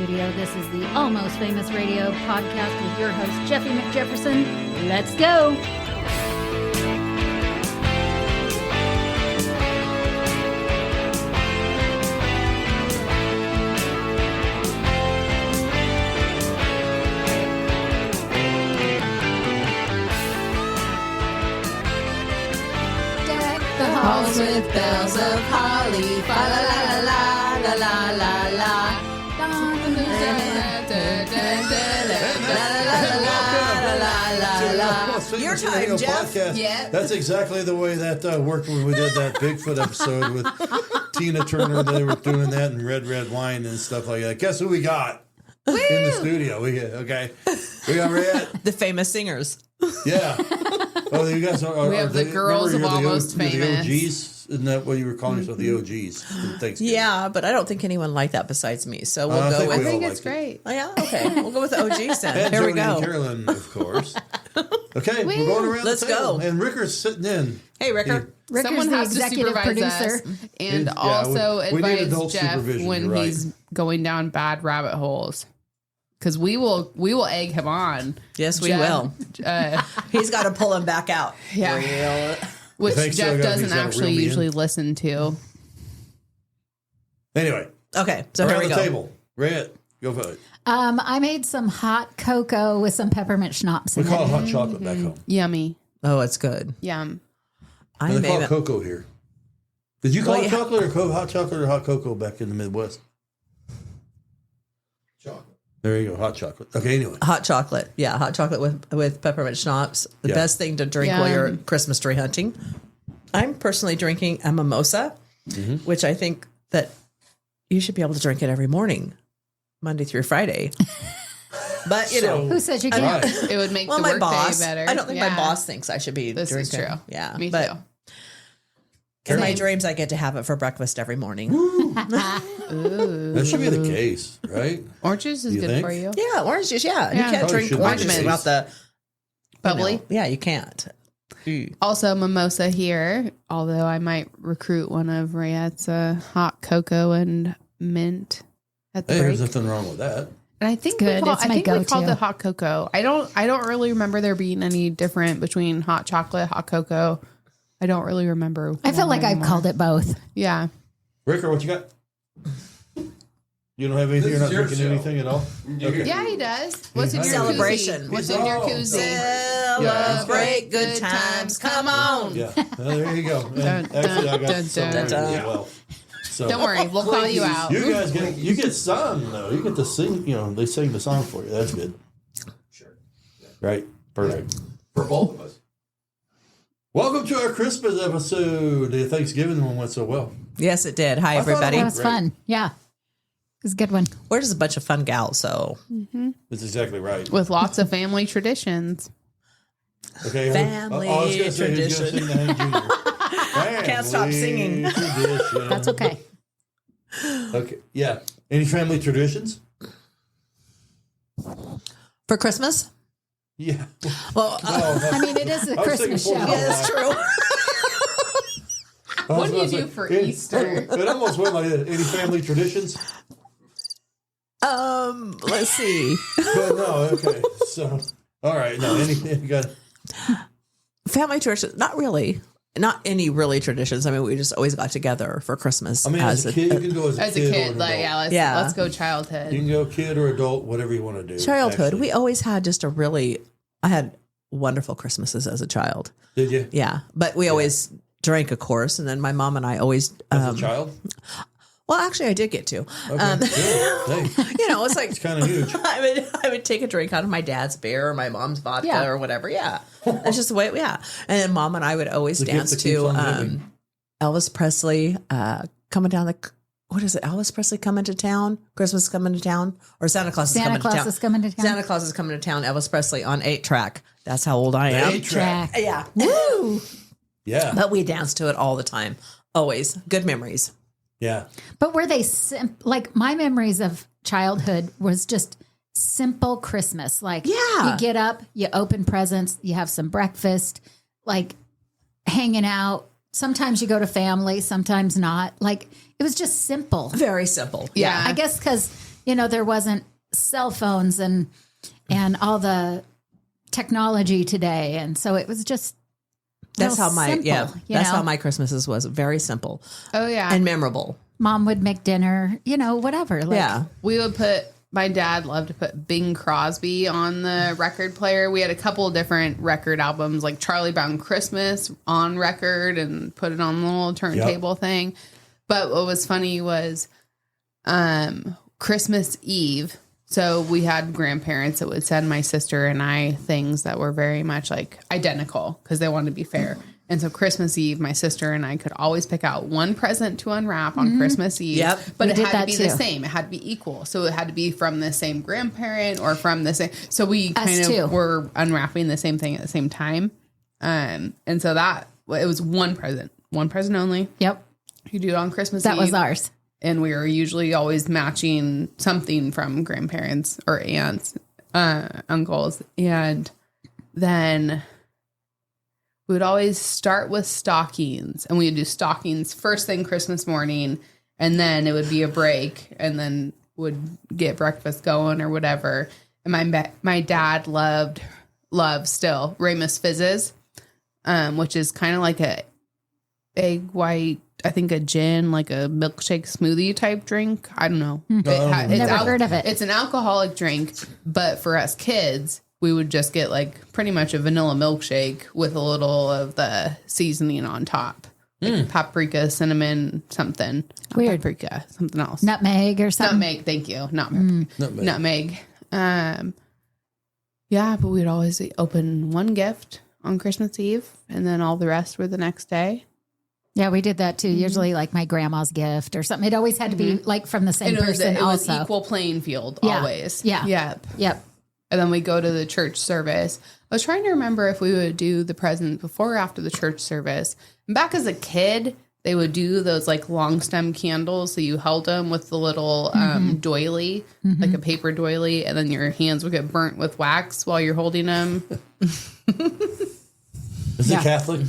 studio. This is the Almost Famous Radio podcast with your host, Jeffy McJefferson. Let's go. Halls with bells of holly, fa la la la la la la la. Your time, Jeff. Podcast. Yeah. That's exactly the way that worked when we did that Bigfoot episode with Tina Turner. They were doing that in Red Wine and stuff like that. Guess who we got in the studio? We got Red. The famous singers. Yeah. Oh, you guys are. We have the girls of Almost Famous. The OGs. Isn't that what you were calling yourself? The OGs. Yeah, but I don't think anyone liked that besides me. So we'll go with. I think it's great. Oh, yeah. Okay. We'll go with the OGs then. And Here Joni we go. And Carolyn, of course. Okay, we're going around. Let's the table. go. And Ricker's sitting in. Hey, Ricker. Ricker's Someone the has to executive supervise producer. us and also we need advise adult Jeff supervision, when you're right. he's going down bad rabbit holes. Because we will egg him on. Yes, we Jeff, will. He's got to pull him back out. Yeah. Which Thanks, Jeff so, doesn't he's gotta actually reel me in. usually listen to. Anyway, Okay, so around here we the go. table. Red, go for it. I made some hot cocoa with some peppermint schnapps We in call it it. hot chocolate back home. Yummy. Oh, it's good. Yum. I And they call made it it. cocoa here. Did you call Well, it yeah. chocolate or hot chocolate or hot cocoa back in the Midwest? Chocolate. There you go, hot chocolate. Okay, anyway. Hot chocolate. Yeah, hot chocolate with peppermint schnapps. The Yeah. best thing to drink Yeah. while you're Christmas tree hunting. I'm personally drinking a mimosa, which I think that you should be able to drink it every morning, Monday through Friday. But, you know. Who says you can't? Right. It would make Well, the my work boss. day better. I don't think my Yeah. boss thinks I should be This is drinking. true. Yeah, Me but too. in my dreams, I get to have it for breakfast every morning. That should be the case, right? Orange juice is You good think? for you. Yeah, orange juice. Yeah, Yeah. you can't Probably drink should be orange the juice case. without the Bubbly. Yeah, you can't. Also, mimosa here, although I might recruit one of Rayette's hot cocoa and mint at the Hey, break. there's nothing wrong with that. And I think good. we It's I my think we called go-to. it hot cocoa. I don't really remember there being any different between hot chocolate, hot cocoa. I don't really remember. I feel like I've anymore. called it both. Yeah. Ricker, what you got? You don't have anything? You're not This is drinking your anything at all? Okay. Yeah, he does. What's in your Celebration. koozie? What's in your koozie? Celebrate good times. Come on. Yeah, well, there you go. And Dun, actually, I got dun, some dun, as dun. well. So Don't worry, we'll call you out. you guys get sung though. You get to sing. You know, they sing the song for you. That's good. Sure. Right. Perfect. For both of us. Welcome to our Christmas episode. The Thanksgiving one went so well. Yes, it did. Hi, I thought it everybody. That was fun. Yeah. It was a good one. We're just a bunch of fun gals, so That's exactly right. With lots of family traditions. Okay. Family I was gonna say who's gonna sing the Hank Jr. Can't stop singing. Tradition. That's okay. Okay. Yeah. Any family traditions? for Christmas. Yeah. Well, I mean, it is a I was thinking Christmas show. 4th of yeah, that's true. What do you do for Easter? It almost went like that. Any family traditions? Let's see. But no, okay. So, all right. No, anything you got? Family traditions, not really. Not any really traditions. I mean, we just always got together for Christmas. I mean, as a kid, you can go as a As a kid. Or kid, an like adult. let's go childhood. You can go kid or adult, whatever you want to do. Childhood. actually. We always had just a really, I had wonderful Christmases as a child. Did you? Yeah. But we always drank, of course. And then my mom and I always, As a child? well, actually, I did get to. Okay. Good. Hey, You know, it's like, it's kind of huge. I would take a drink out of my dad's beer or my mom's vodka Yeah. or whatever. Yeah. That's just the way, yeah. And then mom and I would always The gift dance that keeps to on giving. Elvis Presley coming down the, what is it? Elvis Presley coming to town? Christmas coming to town? Or Santa Claus is Santa coming Claus to town? is coming to town. Santa Claus is coming to town. Elvis Presley on 8-track. That's how old I am. 8-track. Yeah. Woo! Yeah. But we danced to it all the time. Always. Good memories. Yeah. But were they like my memories of childhood was just simple Christmas. Like Yeah. you get up, you open presents, you have some breakfast, like hanging out. Sometimes you go to family, sometimes not. Like it was just simple. Very simple. Yeah. I guess because there wasn't cell phones and all the technology today. And so it was just That's how my simple, That's how my Christmases was. Very simple Oh yeah. and memorable. Mom would make dinner, whatever. Like, Yeah. We would my dad loved to put Bing Crosby on the record player. We had a couple of different record albums, like Charlie Brown Christmas on record, and put it on the little turntable thing. But what was funny was Christmas Eve. So we had grandparents that would send my sister and I things that were very much like identical because they wanted to be fair. And so Christmas Eve, my sister and I could always pick out one present to unwrap on Christmas Eve. Yep. But We it did had to that be too. the same. It had to be equal. So it had to be from the same grandparent or from the same. So we kind of too. were unwrapping the same thing at the same time. And so it was one present only. Yep. You do it on Christmas That Eve. was ours. And we were usually always matching something from grandparents or aunts, uncles. And then we would always start with stockings, and we would do stockings first thing Christmas morning, and then it would be a break, and then would get breakfast going or whatever. And my dad loves still Ramus Fizzes, which is kind of like a egg white, I think a gin, like a milkshake smoothie type drink. I don't know. Never heard of it. It's an alcoholic drink, but for us kids, we would just get like pretty much a vanilla milkshake with a little of the seasoning on top. Like paprika, cinnamon, something. Not Weird. paprika, something else. Nutmeg or something. Nutmeg, thank you. Not paprika. Nutmeg. Yeah, but we'd always open one gift on Christmas Eve, and then all the rest were the next day. Yeah, we did that too. Usually like my grandma's gift or something. It always had to be like from the same And person it was also. equal playing field Yeah. always. Yeah. Yep. Yep. And then we go to the church service. I was trying to remember if we would do the present before or after the church service. And back as a kid, they would do those like long stem candles. So you held them with the little doily, like a paper doily, and then your hands would get burnt with wax while you're holding them. Is it Catholic?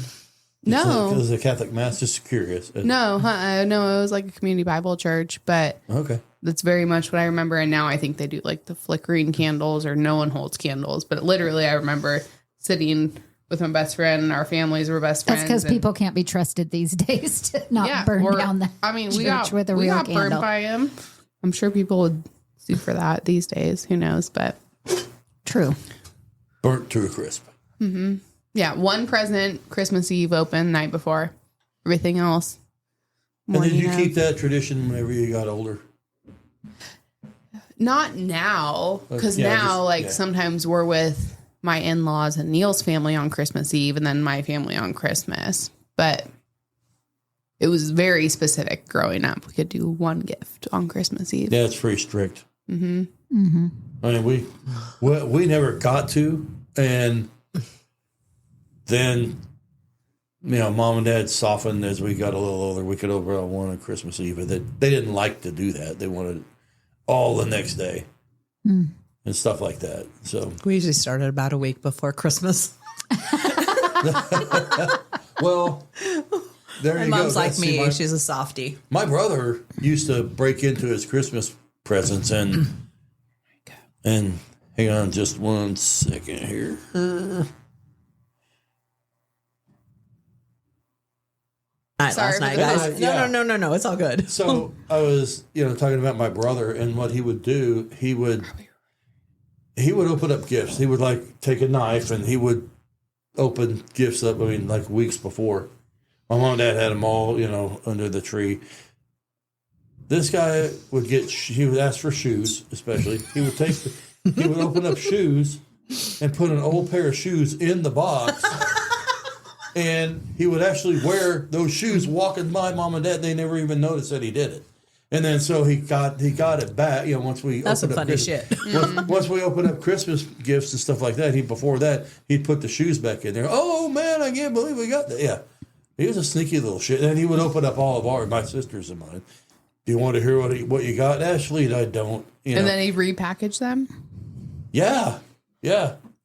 No. Is it a Catholic mass? Just curious. No, no, it was like a community Bible church, but Okay. that's very much what I remember. And now I think they do like the flickering candles, or no one holds candles. But literally, I remember sitting with my best friend, and our families were best friends. That's because and- people can't be trusted these days to not burn or- down the I mean, church we got with a we real got candle. burned by him. I'm sure people would sue for that these days. Who knows? But True. Burnt to a crisp. yeah, one present Christmas Eve open, night before. Everything else. And did morning you of. keep that tradition whenever you got older? Not now, because Yeah, now, just- sometimes we're with my in-laws and Neil's family on Christmas Eve, and then my family on Christmas. But it was very specific growing up. We could do one gift on Christmas Eve. Yeah, it's pretty strict. Mm-hmm. Mm-hmm. I mean, we never got to, and then Mom and Dad softened as we got a little older. We could open up one on Christmas Eve, but they didn't like to do that. They wanted all the next day and stuff like that. So, We usually started about a week before Christmas. well, there My you go. mom's like See, me. my- She's a softie. My brother used to break into his Christmas presents and hang on just one second here. Last Sorry night, for the guys. noise. Yeah. No. It's all good. So I was, talking about my brother and what he would do. He would open up gifts. He would like take a knife and he would open gifts up. I mean, like weeks before. My mom and dad had them all, under the tree. This guy would he would ask for shoes, especially. He would open up shoes and put an old pair of shoes in the box. And he would actually wear those shoes walking by Mom and Dad. They never even noticed that he did it. And then so he got it back. Once we That's some opened up funny Christmas- shit. Once we opened up Christmas gifts and stuff like that, before that he'd put the shoes back in there. Oh man, I can't believe we got that. Yeah, he was a sneaky little shit. And he would open up all of my sisters and mine. Do you want to hear what you got, Ashley? I don't. And then he repackaged them. Yeah.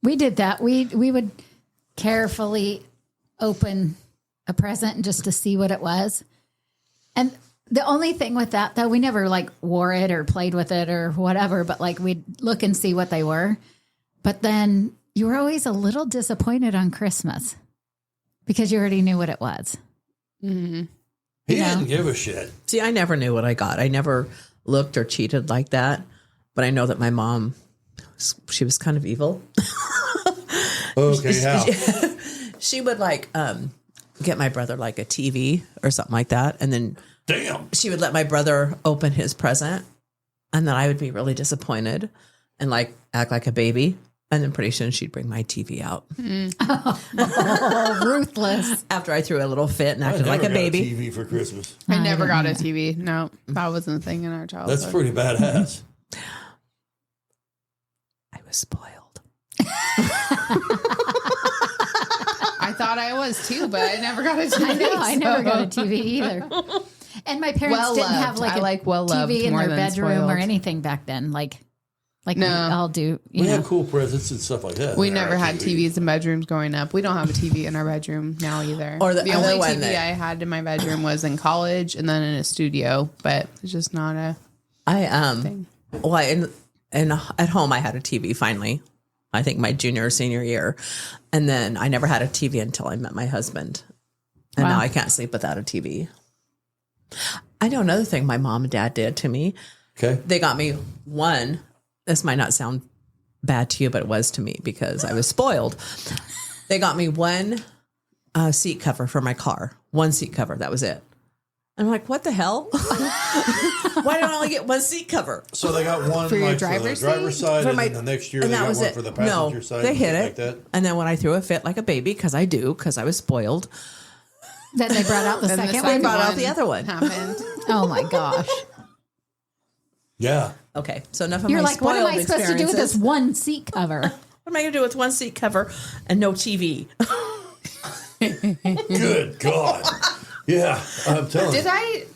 We did that. We would carefully open a present just to see what it was. And The only thing with that, though, we never like wore it or played with it or whatever, but like we'd look and see what they were. But then you were always a little disappointed on Christmas because you already knew what it was. He didn't give a shit. See, I never knew what I got. I never looked or cheated like that. But I know that my mom, she was kind of evil. Okay, how? She would like get my brother like a TV or something like that. And then Damn. she would let my brother open his present. And then I would be really disappointed and like act like a baby. And then pretty soon she'd bring my TV out. Oh, ruthless. After I threw a little fit and I acted never like a got baby. TV for Christmas. I never got a TV. No, that wasn't a thing in our childhood. That's pretty badass. I was spoiled. I thought I was too, but I never got a TV. I know. I so- never got a TV either. And my parents Well didn't loved. have like I a like well loved TV in more their than bedroom or spoiled. anything back then. Like No. we all do. You We know. had cool presents and stuff like that. We in never our had TV. TVs in bedrooms growing up. We don't have a TV in our bedroom now either. Or the only other one TV that- I had in my bedroom was in college and then in a studio, but it's just not a thing. Well, and at home I had a TV finally. I think my junior or senior year. And then I never had a TV until I met my husband. And Wow. now I can't sleep without a TV. I know another thing my mom and dad did to me. Okay. They got me one. This might not sound bad to you, but it was to me because I was spoiled. They got me one seat cover for my car. One seat cover. That was it. I'm like, what the hell? Why did I only get one seat cover? So they got one For your like driver's for the driver's seat? side, For and my- then the next year and they that got was one it. for the passenger No, side. they and hit stuff it. like that. And then when I threw a fit like a baby, because I do, because I was spoiled, Then they brought out the Then the second they one. brought out one the other one. happened. Oh my gosh! Yeah. Okay, so enough of You're my like, what am spoiled I supposed to do with this experiences. one seat cover? What am I going to do with one seat cover and no TV? Good God. Yeah, I'm telling Did you.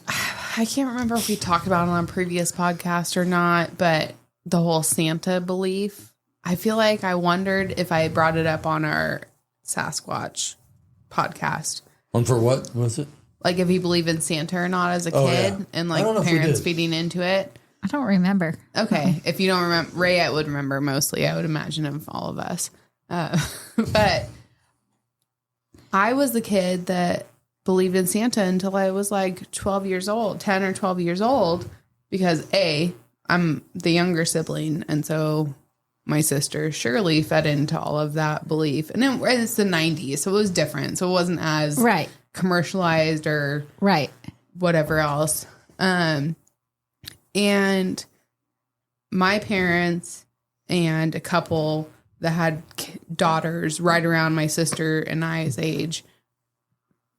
I can't remember if we talked about it on a previous podcast or not, but the whole Santa belief. I feel like I wondered if I brought it up on our Sasquatch podcast. One for what was it? Like if you believe in Santa or not as a Oh, kid yeah. and I don't know like if we parents did. feeding into it. I don't remember. Okay. If you don't remember, Ray, I would remember mostly, I would imagine, of all of us. But I was the kid that believed in Santa until I was like 12 years old, 10 or 12 years old, because I'm the younger sibling. And so my sister Shirley fed into all of that belief. And it's the 90s, so it was different. So it wasn't as Right. commercialized or Right. whatever else. And my parents and a couple that had daughters right around my sister and I's age,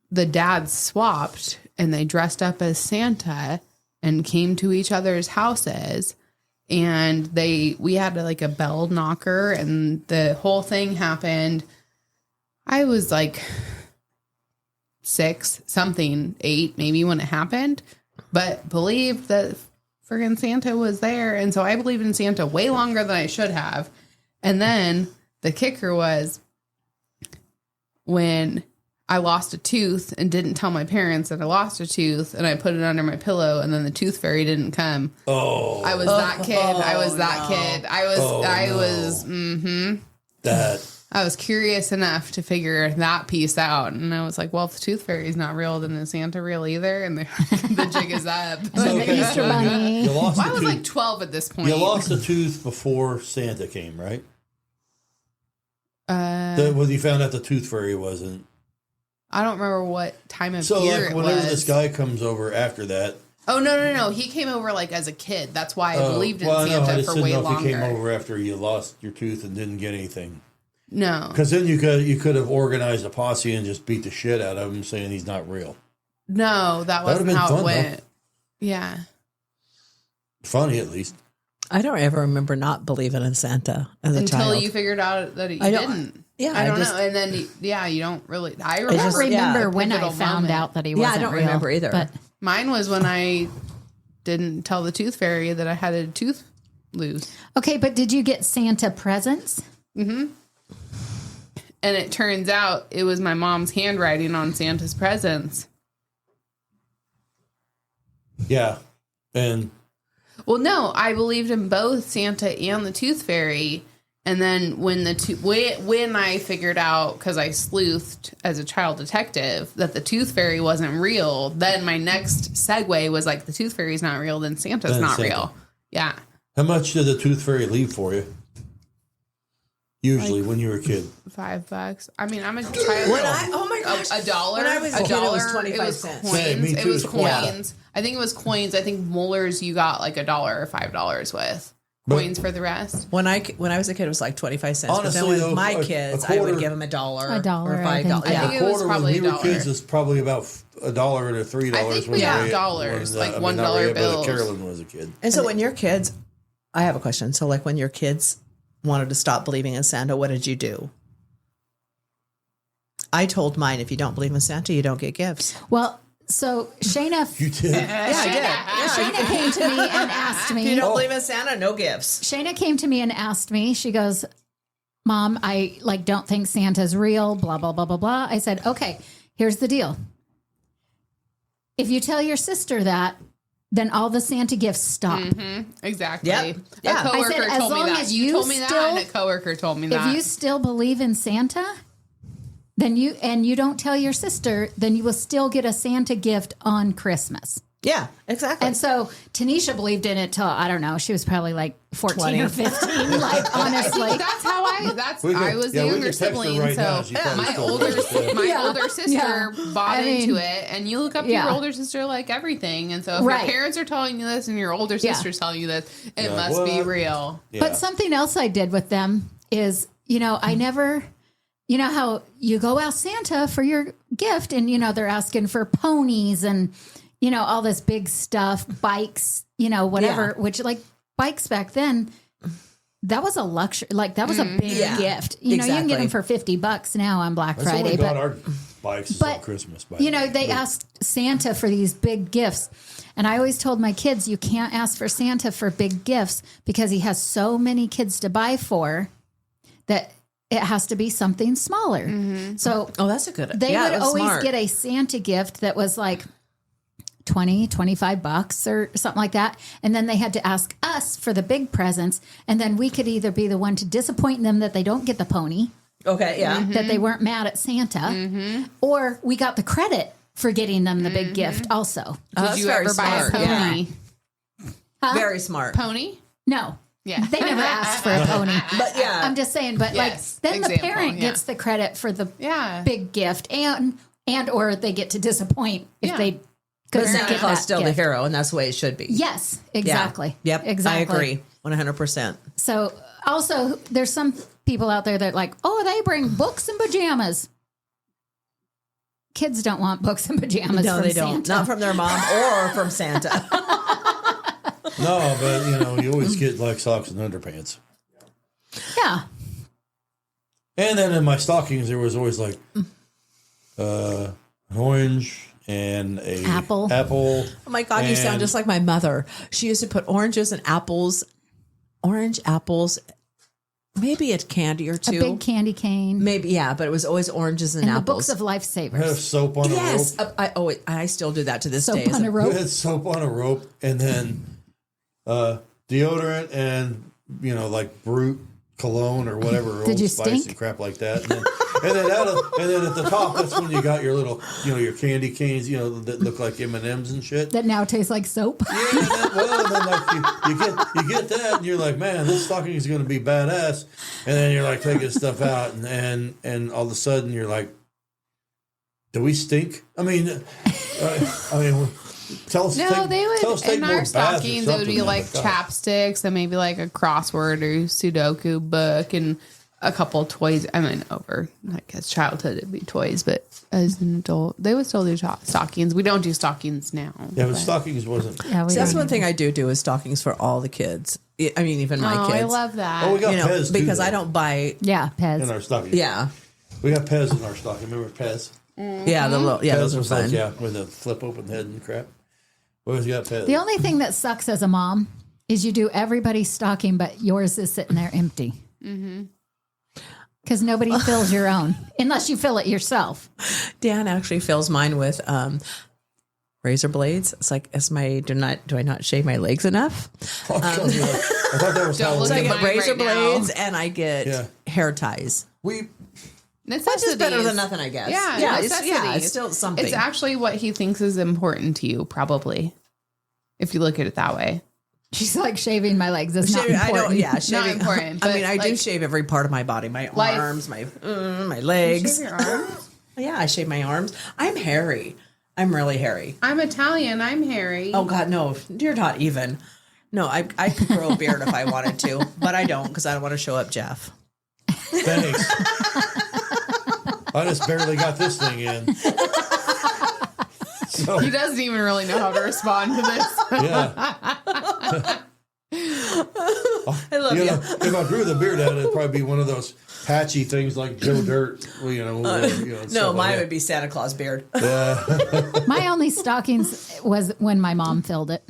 the dads swapped and they dressed up as Santa and came to each other's houses. And we had like a bell knocker and the whole thing happened. I was like 6, something, 8, maybe when it happened, but believed that friggin' Santa was there. And so I believed in Santa way longer than I should have. And then the kicker was when I lost a tooth and didn't tell my parents that I lost a tooth and I put it under my pillow and then the tooth fairy didn't come. Oh, I was that kid. I was that kid. that. I was curious enough to figure that piece out. And I was like, well, if the tooth fairy's not real, then is Santa real either? And the jig is up. And then the Easter Bunny. You lost I the was tooth. like 12 at this point. You lost a tooth before Santa came, right? Uh, When you found out the tooth fairy wasn't. I don't remember what time of So year like it whenever was. this guy comes over after that. Oh, no. He came over like as a kid. That's why I believed in well, no, I Santa just for didn't way know if longer. he came over after you lost your tooth and didn't get anything. No. Because then you could have organized a posse and just beat the shit out of him, saying he's not real. No, that would've wasn't been how fun, it though. went. Yeah. Funny, at least. I don't ever remember not believing in Santa as a Until child. you figured out that you I don't- didn't. yeah, I I don't just- know. And then, you don't really. I I remember. don't remember yeah, when I pivotal found moment. out that he Yeah, I wasn't don't real, remember either. But Mine was when I didn't tell the tooth fairy that I had a tooth loose. okay, but did you get Santa presents? And it turns out it was my mom's handwriting on Santa's presents. Yeah. And Well, no, I believed in both Santa and the Tooth Fairy. And then when I figured out, because I sleuthed as a child detective, that the Tooth Fairy wasn't real, then my next segue was like, the Tooth Fairy's not real, then Santa's Then not Santa. real. Yeah. how much did the Tooth Fairy leave for you? Usually when you were a kid. $5. I mean, I'm a child. Oh my gosh. $1. When I was a kid, it was 25 cents. Coins. Same, me It too. was Yeah. coins. I think it was coins. I think molars you got like $1 or $5 with. But- Coins for the rest. When I was a kid, it was like 25 cents. Honestly, but then though, with my a kids, I quarter- would give them $1, $1, or I think. $5. I Yeah. think it was Quarter probably when we were $1. kids is probably about $1 to $3. I think we when got we- dollars, when, like I mean, $1 not really, but bills. Carolyn was a kid. And so when your kids, I have a question. So like when your kids wanted to stop believing in Santa, what did you do? I told mine, if you don't believe in Santa, you don't get gifts. Well, so Shayna, You did. Yeah, I did. Shayna came to me and asked If you me. don't believe in Santa, no gifts. Shayna came to me and asked me. She goes, "Mom, I don't think Santa's real." Blah blah blah blah blah. I said, "Okay, here's the deal. If you tell your sister that, then all the Santa gifts stop. Exactly. Yep. Yeah. A coworker I said, as told me long that. as You you told me that, still- and a coworker told me that. If you still believe in Santa, then you don't tell your sister, then you will still get a Santa gift on Christmas." Yeah, exactly. And so Tanisha believed in it till, I don't know, she was probably like 14 20. or 15. Like, honestly. That's how I was the we younger can text her sibling, right so now. She probably my still older does that. my older sister bought I mean, into it, and you look up to yeah. your older sister like everything, and so if Right. your parents are telling you this and your older sister's telling you this, it You're like, must be "What?" real. Yeah. But something else I did with them is, I never, how you go ask Santa for your gift and, they're asking for ponies and, all this big stuff, bikes, whatever, Yeah. which like bikes back then, that was a luxury. Like that was a big Yeah. gift. You can get Exactly. them for $50 now on Black That's Friday. when we got But our bikes but, on Christmas. By they asked Santa for these big gifts. And I always told my kids, you can't ask for Santa for big gifts because he has so many kids to buy for that it has to be something smaller. So oh, that's a good. they yeah, would it was always smart. get a Santa gift that was like $25 or something like that. And then they had to ask us for the big presents. And then we could either be the one to disappoint them that they don't get the pony, Okay, yeah. that they weren't mad at Santa, or we got the credit for getting them the big gift also. Oh, Did that's you very ever buy a smart. pony? Yeah. Very smart. Pony? No. Yeah. They never asked for a pony. But yeah, I'm just saying, but Yes, like then the example, parent yeah. gets the credit for the Yeah. big gift and or they get to disappoint if Yeah. they but couldn't Santa get Claus that still the gift. hero, and that's the way it should be. Yes, Yeah. exactly. Yep. Exactly. I agree 100%. So also there's some people out there that like, oh, they bring books and pajamas. Kids don't want books and pajamas No, from they don't. Santa. Not from their mom or from Santa. No, but you always get like socks and underpants. Yeah. And then in my stockings, there was always like an orange and a Apple. Oh my God, you sound And- just like my mother. She used to put oranges and apples, orange apples, maybe a candy or A two. big candy cane. Maybe, yeah, but it was always oranges and, And the apples. books of Have lifesavers. soap on yes, a rope. I still do that to this Soap day. on a We rope. had soap on a rope, and then deodorant and like Brute cologne or whatever. Did Old you Spice stink? and crap like that. And then at the top, that's when you got your little your candy canes that look like M&Ms and shit. That now tastes like soap. Yeah, and then like you get that, and you're like, man, this stocking is going to be badass. And then you're like taking stuff out, and all of a sudden you're like, do we stink? I mean, tell us. No, they tell us would take in more our baths or stockings. It would be something. like Oh my God. chapsticks and maybe like a crossword or Sudoku book and a couple of toys. I mean, over like as childhood it'd be toys, but as an adult they would still do stockings. We don't do stockings now. Yeah, but stockings wasn't. Yeah, we So that's don't. one thing I do is stockings for all the kids. I mean, even my Oh, kids. I love that. Oh, we got Pez too, because I though, don't buy. Yeah, in Pez. our stockings. Yeah, We got Pez in our stocking. Remember Pez? yeah, the little, yeah, Pez those are was fun. like, yeah, with the flip open head and crap. We always got Pez. The only thing that sucks as a mom is you do everybody's stocking, but yours is sitting there empty. Because nobody fills your own unless you fill it yourself. Dan actually fills mine with razor blades. It's like, do I not shave my legs enough? I thought that was Don't look So I Halloween. at get razor right now. blades and I get hair ties. We Which is better than nothing, I guess. Yeah, It's still something. It's actually what he thinks is important to you, probably, if you look at it that way. She's like, shaving my legs is not Shaving- I important. don't. Yeah, shaving. Not important. I mean, but, I do like, shave every part of my body: my Like- arms, my legs. shave your arms? Yeah, I shave my arms. I'm hairy. I'm really hairy. I'm Italian. I'm hairy. Oh God, no! You're not even. No, I could grow a beard if I wanted to, but I don't because I don't want to show up Jeff. Thanks. I just barely got this thing in. So, He doesn't even really know how to respond to this. yeah. I love you. If I grew the beard out, it'd probably be one of those patchy things like Joe Dirt. No, stuff mine like would be Santa Claus beard. My only stockings was when my mom filled it.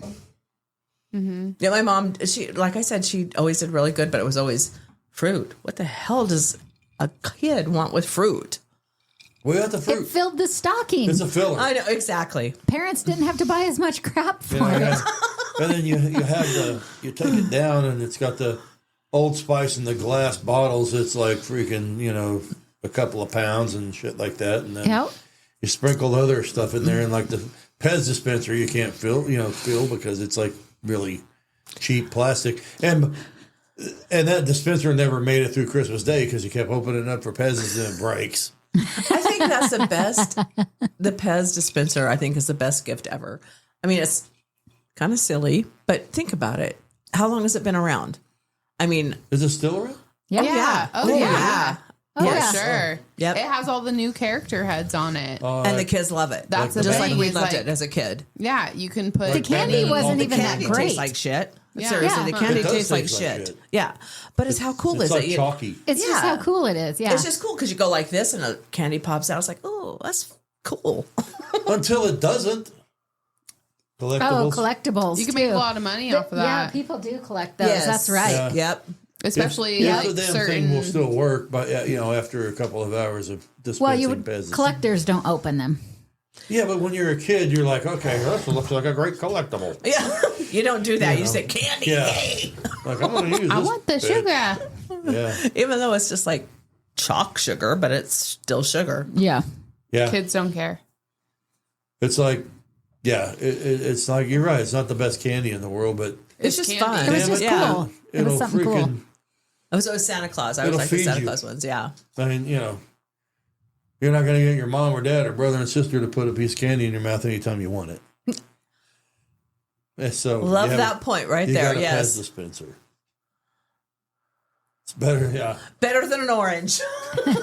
Yeah, my mom. She, like I said, she always did really good, but it was always fruit. What the hell does a kid want with fruit? We got the It fruit. filled the stocking. It's a filler. I know exactly. Parents didn't have to buy as much crap for Yeah, it. yeah. And then you take it down and it's got the Old Spice in the glass bottles. It's like freaking, a couple of pounds and shit like that. And then Yep. you sprinkle other stuff in there, and like the Pez dispenser you can't fill because it's like really cheap plastic. And that dispenser never made it through Christmas Day because you kept opening it up for Pez's and it breaks. I think that's the best. The Pez dispenser, I think, is the best gift ever. I mean, it's kind of silly, but think about it. How long has it been around? I mean, Is it still around? Yep. Yeah. Oh, yeah. yeah. Oh, For yeah. sure. Yep. It has all the new character heads on it. And the kids love it. That's the just thing. like we It's loved like- it as a kid. Yeah, you can put The candy Batman. wasn't The even that Candy great. tastes like shit. Yeah. Seriously, Yeah. the candy It does tastes like taste like shit. shit. Yeah, but it's how cool It's is like it? chalky. It's just Yeah. how cool it is. Yeah. It's just cool because you go like this and a candy pops out. It's like, oh, that's cool. Until it doesn't. Collectibles. collectibles. You can make too. a lot of money off of Yeah, that. people do collect those. Yes. That's right. Yeah. Yep. Especially if like the damn certain. thing will still work, but after a couple of hours of dispensing Well, you would Pez's. collectors don't open them. Yeah, but when you're a kid, you're like, okay, this looks like a great collectible. Yeah. You don't do that. You say candy. Yeah. Yay. Like I'm going to use. I this want the bit. sugar. Yeah, Even though it's just like chalk sugar, but it's still sugar. Yeah. yeah. Kids don't care. It's like, it's like you're right. It's not the best candy in the world, but It's just candy. fun. It was Damn just it. cool. It was it'll something cool. freaking. It was always Santa Claus. I always It'll like the feed Santa you. Claus ones. Yeah. I mean, you're not going to get your mom or dad or brother and sister to put a piece of candy in your mouth anytime you want it. And so Love you have- that point right you there. got a Yes. Pez dispenser. It's better, yeah. Better than an orange. Better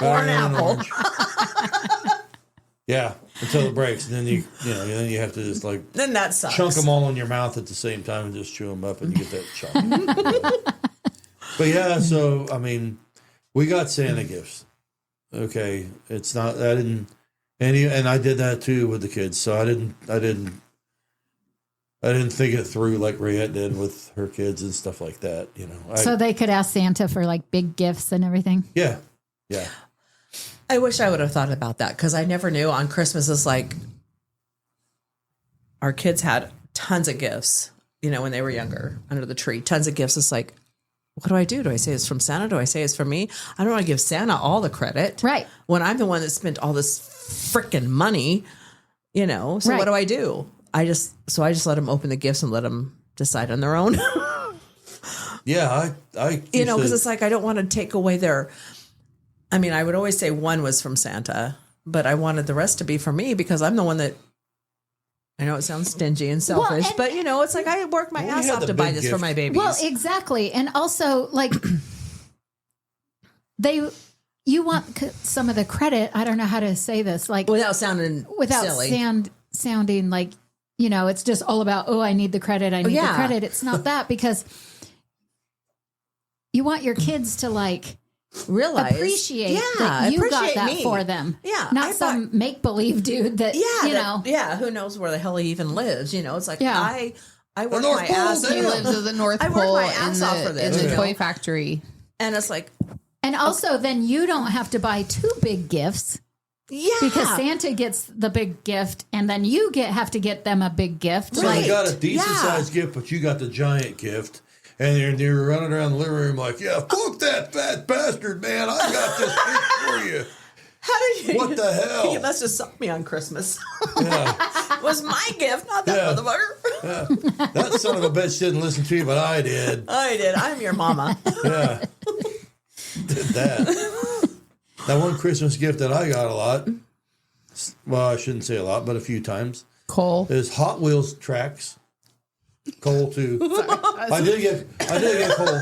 Or an than apple. orange. Yeah, until it breaks, and then you have to just like Then that sucks. chunk them all in your mouth at the same time and just chew them up, and you get that chunk. But yeah, so I mean, we got Santa gifts. Okay, it's not. I didn't, and I did that too with the kids. So I didn't think it through like Rayette did with her kids and stuff like that. So they could ask Santa for like big gifts and everything. yeah. I wish I would have thought about that because I never knew on Christmas. It's like our kids had tons of gifts, when they were younger under the tree, tons of gifts. It's like, what do I do? Do I say it's from Santa? Do I say it's from me? I don't want to give Santa all the credit. Right. When I'm the one that spent all this freaking money, so Right. what do I do? I just let them open the gifts and let them decide on their own. Yeah, I because it's like I don't want to take away their. I mean, I would always say one was from Santa, but I wanted the rest to be for me because I'm the one that. I know it sounds stingy and selfish, and- but it's like I work my Well, we ass had off the to buy big this for gift. my babies. Well, exactly. And also like you want some of the credit. I don't know how to say this, like without sounding without silly. sounding like, it's just all about, I need the credit. I need the yeah. credit. It's not that because you want your kids to like Realize, appreciate that you got that me. for them. Yeah, Not I some make believe dude that, who knows where the hell he even lives? It's like Yeah. I work North my Pole, ass too. He lives at the North I work Pole my in ass off for this, the toy factory. and it's like And also then you don't have to buy two big gifts. Yeah. Because Santa gets the big gift, and then you have to get them a big gift. So Right. you got a decent Yeah. sized gift, but you got the giant gift. And you're running around the living room like, yeah, fuck that fat bastard, man. I got this gift for you. How did you? What the hell? You must have sucked me on Christmas. Yeah. It was my gift, not that Yeah. motherfucker. That son of a bitch didn't listen to you, but I did. I did. I'm your mama. Yeah. Did that. That one Christmas gift that I got a lot, well, I shouldn't say a lot, but a few times, Cole. is Hot Wheels tracks. Cole too. I did get Cole.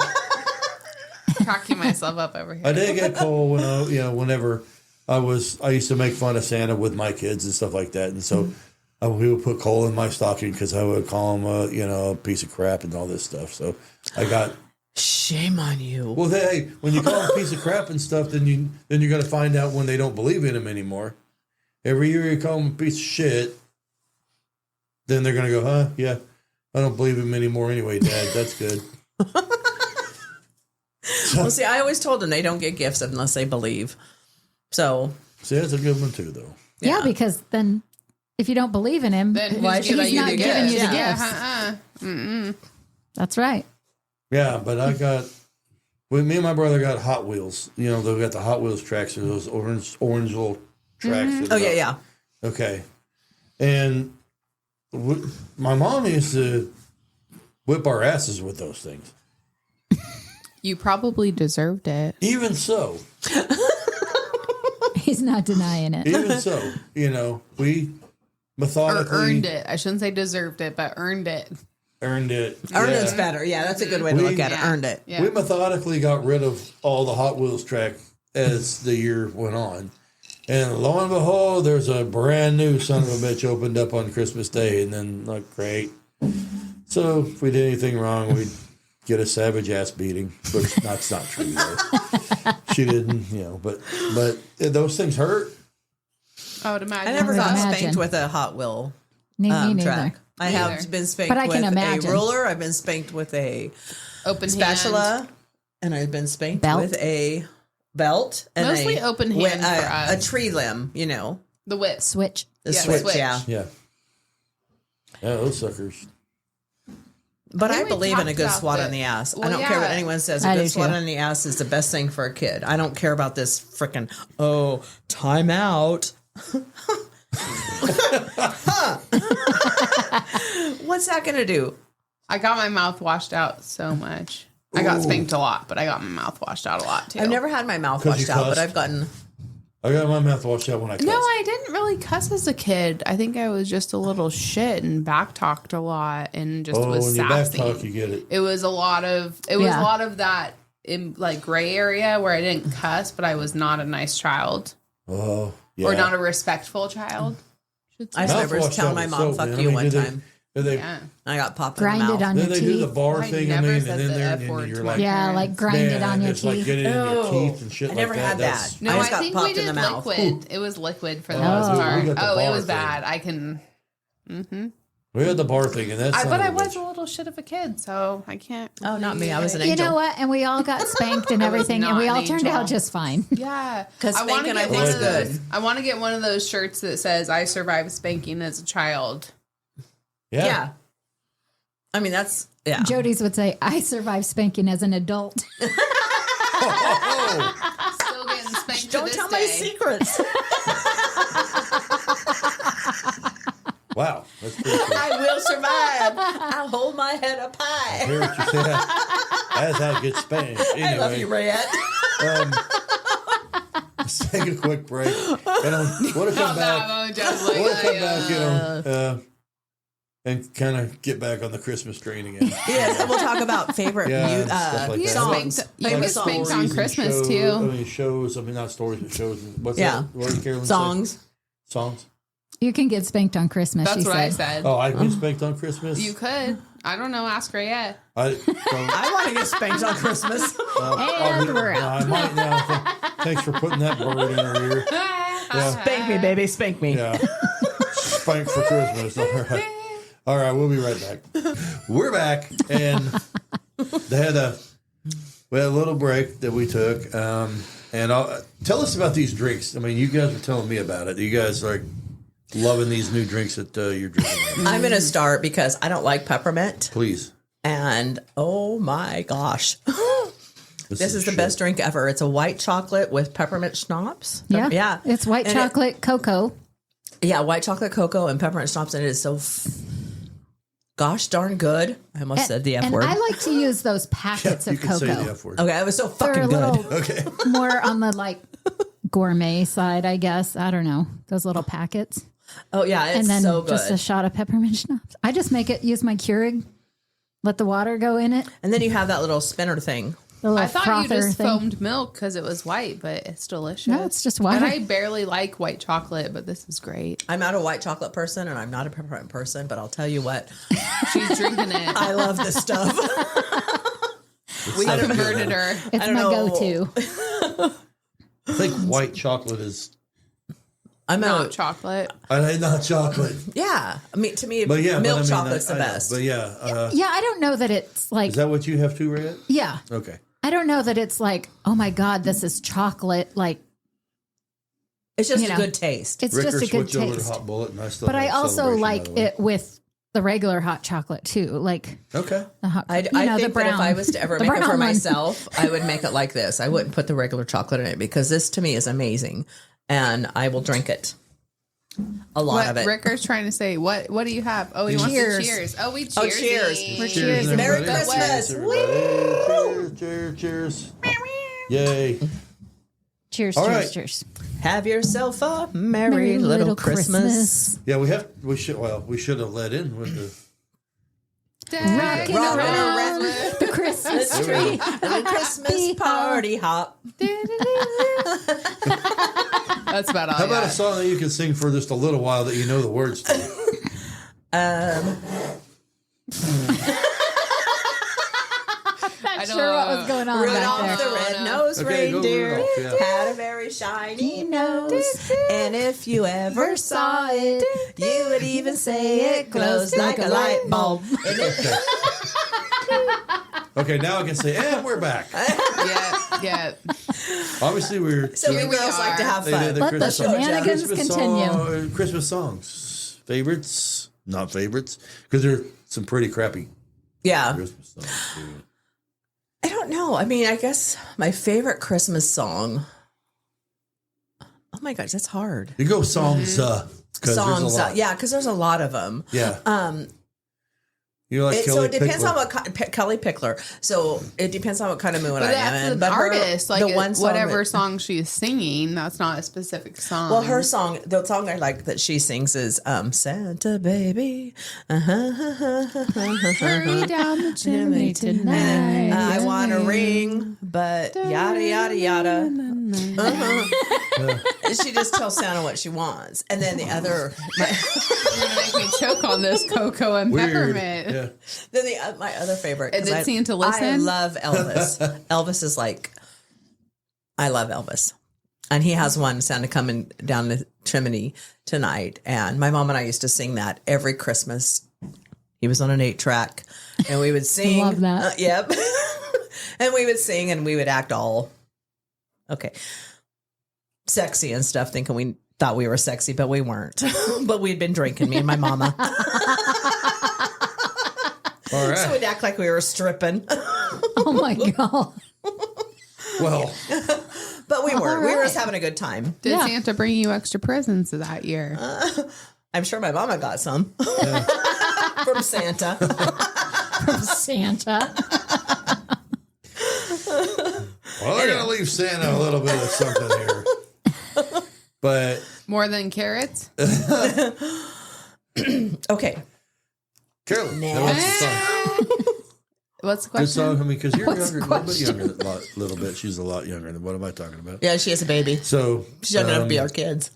Cracking myself up over here. I did get Cole when whenever I used to make fun of Santa with my kids and stuff like that, and so we would put Cole in my stocking because I would call him a piece of crap and all this stuff. So I got. Shame on you. Well, hey, when you call him a piece of crap and stuff, then you're gonna find out when they don't believe in him anymore. Every year you call him a piece of shit, then they're gonna go, huh? Yeah, I don't believe him anymore anyway, Dad. That's good. Well, see, I always told them they don't get gifts unless they believe. So, See, that's a good one too, though. Yeah, because then if you don't believe in him, Then Why who's should giving he's not the giving gift? you the Yeah, gifts. That's right. Yeah, but I got. Well, me and my brother got Hot Wheels. They've got the Hot Wheels tracks, or those orange little tracks. oh yeah. Okay, and my mom used to whip our asses with those things. You probably deserved it. Even so, He's not denying it. even so, we Or methodically earned it. I shouldn't say deserved it, but earned it. Earned it. Earned Yeah. it's better. Yeah, that's a good way to look at it. Yeah. Earned it. Yeah. We methodically got rid of all the Hot Wheels track as the year went on. And lo and behold, there's a brand new son of a bitch opened up on Christmas Day. And then, great. So if we did anything wrong, we'd get a savage ass beating. But that's not true, though. She didn't, but those things hurt. I would imagine. I never I got imagine. spanked with a Hot Wheel Me neither. track. I have Neither. been spanked But I can with imagine. a ruler. I've been spanked with a Open spatula, hand. and I've been spanked Belt? with a belt and Mostly open hand for a us. tree limb. The whip. Switch. The Yeah, switch, switch. yeah. Yeah. Yeah, those suckers. But I think we believe in a talked good about swat that. on the ass. I Well, don't care what yeah. anyone says. I A do good swat too. on the ass is the best thing for a kid. I don't care about this freaking time out. What's that going to do? I got my mouth washed out so much. I got spanked a lot, but I got my mouth washed out a lot too. I've never had my mouth 'Cause you washed out, but cussed? I've gotten. I got my mouth washed out when I cussed. No, I didn't really cuss as a kid. I think I was just a little shit and back talked a lot and just was when you back sassy. talk, you get it. It was a lot of Yeah. that in gray area where I didn't cuss, but I was not a nice child Oh, yeah. or not a respectful child. should say. I just Mouth remember washed telling out my with mom, soap, fuck man. you one do they- time. do they- Yeah. I got popped Grind in the it mouth. on Then your they do the teeth. bar I thing, never and said then the there, F and word you're to like, my Yeah, parents. like grind it on your it's like teeth. get it in your Ew. teeth and shit I like never that. had That's- that. No, I I, just got think popped we in did the mouth. liquid. It was liquid for the Oh, most we part. got the Oh, it bar was thing. bad. I can. We had the bar thing, and that's. But I was a little shit of a kid, so I can't. Oh, not me. I was an You angel. know what? And we all got spanked and I was everything, and not we an all turned angel. out just fine. Yeah, 'Cause I wanna spanking, I get think, one is of those- good. I want to get one of those shirts that says "I survived spanking as a child." Yeah. I mean, that's, yeah. Jody's would say, I survived spanking as an adult. Still getting spanked. Don't to this tell my day. secrets. Wow, that's pretty cool. I will survive. I'll hold my head up I high. hear what you said. That's how it gets spanked. I love you, Anyway, Rayette. let's take a quick break. And want to come back. Want to come back, and kind of get back on the Christmas train again. Yes, and we'll talk about favorite Yeah, stuff like that. songs. You get Favorite spanked songs. on Stories and Christmas, shows- too. I mean, shows. I mean, not stories, but shows. What's Yeah. that? What did Carolyn say? Songs. Songs. You can get spanked on Christmas, That's she what said. I said. Oh, I get spanked on Christmas. You could. I don't know. Ask her yet. I I want to get spanked on Christmas. And we're out. I might now. Thanks for putting that bird in her ear. Yeah. Spank me, baby. Spank me. Yeah. Spank for Christmas. All right. All right, we'll be right back. We're back, and they had We had a little break that we took. And tell us about these drinks. I mean, you guys were telling me about it. You guys are loving these new drinks that you're drinking. I'm going to start because I don't like peppermint. Please. And oh my gosh. This is the shit. best drink ever. It's a white chocolate with peppermint schnapps. Yeah. Yeah. It's white And chocolate cocoa. Yeah, white chocolate cocoa and peppermint schnapps, and it is so gosh darn good. I almost said the F And word. I like to use those packets You of can say the cocoa. F word. Okay, it was so They're fucking a good. little Okay. more on the like gourmet side, I guess. I don't know. Those little packets. Oh yeah, it's And then so good. just a shot of peppermint schnapps. I just use my Keurig, let the water go in it. And then you have that little spinner thing. The little I thought you frother just thing. foamed milk because it was white, but it's delicious. No, it's just water. And I barely like white chocolate, but this is great. I'm not a white chocolate person and I'm not a peppermint person, but I'll tell you what, She's drinking it. I love this stuff. We converted her. It's don't my know. go-to. I think white chocolate is I'm Not chocolate. not chocolate. yeah. I mean, to me, But yeah, milk but I mean, chocolate's the I know. best. But yeah, Yeah, I don't know that it's like, is that what you have too, Red? yeah. Okay. I don't know that it's like, oh my God, this is chocolate. Like, It's just You a know. good taste. it's Ricker just a good switched over to taste. hot bullet, and I still. But I have also Celebration, like by the way. it with the regular hot chocolate too. Like Okay. the hot, I you know, think the brown. that if I was to ever the make it brown for one. myself, I would make it like this. I wouldn't put the regular chocolate in it because this to me is amazing, and I will drink it. A lot What of it. Ricker's trying to say? What do you have? Oh, he wants Cheers. to cheers. Oh, we cheers. Oh, cheers. We're Cheers, cheersing. Merry everybody. Christmas. Cheers, everybody. Cheers, cheers, cheers. Yay. Cheers, All cheers, right. cheers. Have yourself a merry little Christmas. Yeah, we should have let in with the. Rocking Rocking around. The Christmas Let's tree. the Christmas party hop. That's about all. How about I a got. song that you can sing for just a little while that you know the words to? Not sure what was going on back Rudolph there. the red-nosed Okay, go reindeer Rudolph, yeah. had a very shiny nose. nose, and if you ever saw it, you would even say it glows like a light bulb. And it- Okay, now I can say, and we're back. Yeah. Obviously, we're so we Here we girls like to are. have They did fun. the Let the Christmas song. shenanigans continue. Christmas songs, favorites, not favorites, because there are some pretty crappy Yeah. Christmas songs too. I don't know. I mean, I guess my favorite Christmas song. Oh my gosh, that's hard. You go songs, because there's a Songs, lot. yeah, because there's a lot of them. Yeah. You like So Kelly it depends Pickler. on what Kelly Pickler. So it depends on what kind of mood But I that's am in. an But her- artist. Like the one song whatever that- song she's singing, that's not a specific song. Well, her song, the song I like that she sings is Santa Baby. Hurry down the chimney tonight. I want a ring, but yada, yada, yada. She just tells Santa what she wants. And then the other, You're gonna make me choke on this cocoa and Weird. peppermint. Yeah. then my other favorite. Is 'cause it Santa I Listen? love Elvis. Elvis is like, I love Elvis. And he has one Santa coming down the chimney tonight. And my mom and I used to sing that every Christmas. He was on an 8-track and we would sing. love that. Yep. And we would sing and we would act all sexy and stuff, thinking we thought we were sexy, but we weren't. But we'd been drinking, me and my mama. All right. So we'd act like we were stripping. Oh my God. Well, But we weren't. We were right. just having a good time. Did Yeah. Santa bring you extra presents that year? I'm sure my mama got some from Santa. From Santa. well, I'm going to leave Santa a little bit of something here. But More than carrots? Okay. Carolyn, now what's the song? What's the Good question? song. I mean, because you're What's younger, the a little bit younger, little bit. She's a lot younger than what am I talking about? Yeah, she has a baby. So She's young enough to be our kids.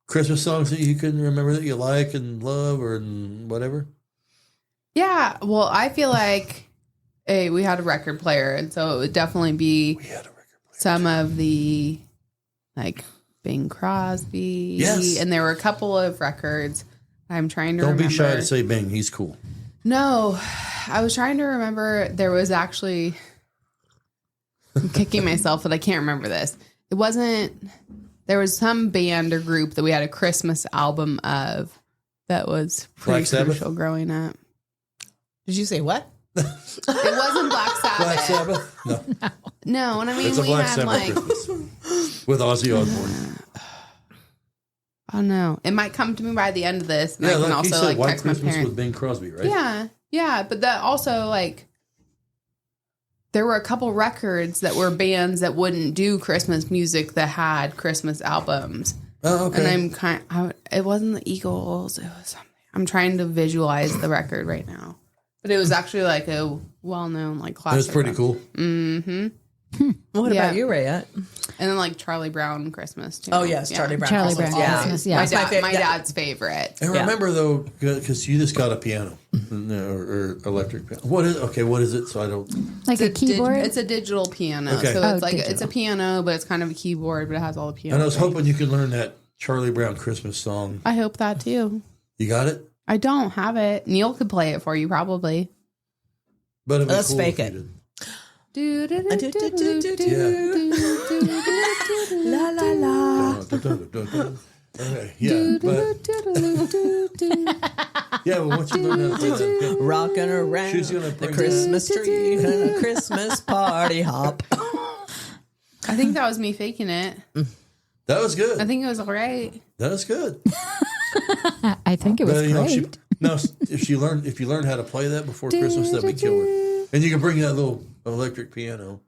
Christmas songs that you can remember that you like and love or whatever. Yeah. Well, I feel like we had a record player, and so it would definitely be We had a record player. some of the like Bing Crosby. Yes. And there were a couple of records. I'm trying to Don't remember. be shy to say Bing. He's cool. No, I was trying to remember. There was actually I'm kicking myself that I can't remember this. It wasn't. There was some band or group that we had a Christmas album of that was pretty Black Sabbath? crucial growing up. Did you say what? It wasn't Black Sabbath. Black Sabbath? No. No, and I mean It's a we Black had Sabbath like Christmas with Ozzy Osbourne. I don't know. It might come to me by the end of this, and I can like he also said, like White text my Christmas parents. with Bing Crosby, right? Yeah, but that also like there were a couple records that were bands that wouldn't do Christmas music that had Christmas albums. Oh, okay. And it wasn't the Eagles. It was something. I'm trying to visualize the record right now, but it was actually like a well-known like classic. That's pretty cool. What Yeah. about you, Rayette? And then like Charlie Brown Christmas too. Oh, yes, Yeah. Charlie Brown. Charlie Christmas. Brown Christmas, yeah. My, That's my dad, favorite. my dad's favorite. And remember though, because you just got a piano or electric piano. What is it? So I don't. Like a keyboard? It's a digital piano. Okay. So Oh, it's like digital. it's a piano, but it's kind of a keyboard, but it has all the piano. And I was things. hoping you could learn that Charlie Brown Christmas song. I hope that too. You got it? I don't have it. Neil could play it for you probably. But it'd be Let's cool fake if it. you did. La la la. Okay, yeah, but once you learn how to play that piano, Rocking around She's gonna the bring Christmas tree and a Christmas party hop. I think that was me faking it. that was good. I think it was all right. That was good. I think it was But, great. if you learned how to play that before Christmas, that'd be killer. And you can bring that little electric piano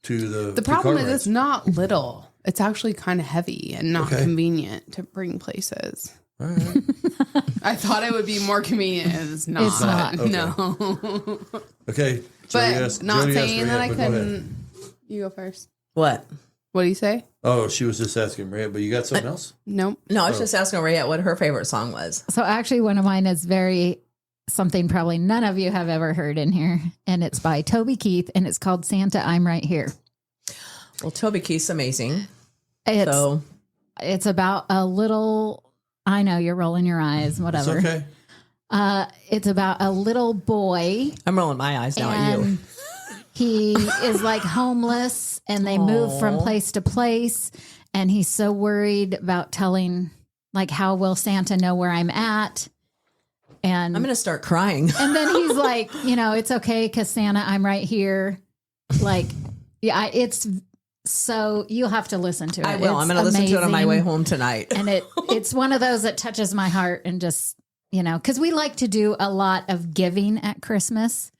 to The problem is it's not little. It's actually kind of heavy and not Okay. convenient to bring places. All right. I thought it would be more convenient. It's not. It's not. Okay. No. Okay. But not Jody asked saying that I Rhea, but go ahead. couldn't. You go first. What? What do you say? Oh, she was just asking Rhea, but you got something else? Nope. No, I was just asking Rayette what her favorite song was. So actually, one of mine is something probably none of you have ever heard in here. And it's by Toby Keith and it's called Santa, I'm Right Here. Well, Toby Keith's amazing. It's about a little, I know you're rolling your eyes, It's whatever. okay. It's about a little boy I'm rolling my eyes now at you. and he is like homeless and they move from place to place. And he's so worried about telling, like, how will Santa know where I'm at? And I'm going to start crying. and then he's like, it's okay because Santa, I'm right here. Like, yeah, it's so you'll have to listen to it. I will. I'm It's going to listen to it on my way amazing. home tonight. And it's one of those that touches my heart and just, because we like to do a lot of giving at Christmas.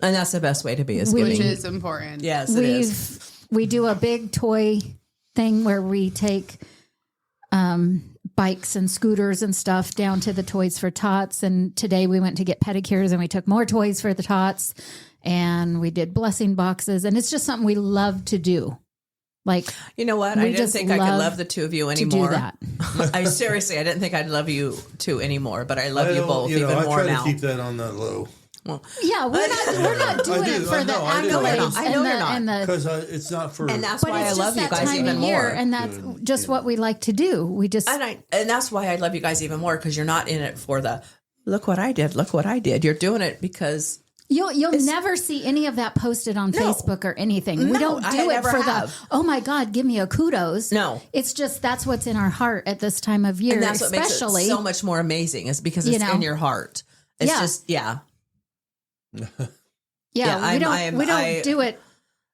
And that's the best way to be is We- Which giving. is important. Yes, it is. We do a big toy thing where we take bikes and scooters and stuff down to the Toys for Tots. And today we went to get pedicures and we took more toys for the tots and we did blessing boxes. And it's just something we love to do. Like, You know what? We I didn't just think I could love love the two of you to do anymore. that. I seriously, I didn't think I'd love you two anymore, but I love you both even I more try now. to keep that on the low Yeah, we're not doing I do. it for I the know, I do. accolades I know you're and not. and the because it's not for. And that's but why I it's love just you that guys time even of year, more. and that's just what we like to do. We just And that's why I love you guys even more because you're not in it for the look what I did, look what I did. You're doing it because you'll never see any of that posted on Facebook or anything. We No, don't I do it never for have. the oh my God, give me a kudos. No. It's just that's what's in our heart at this time of year, and that's what makes it especially so much more amazing is because it's in your heart. It's Yeah. just yeah, yeah, we don't do it.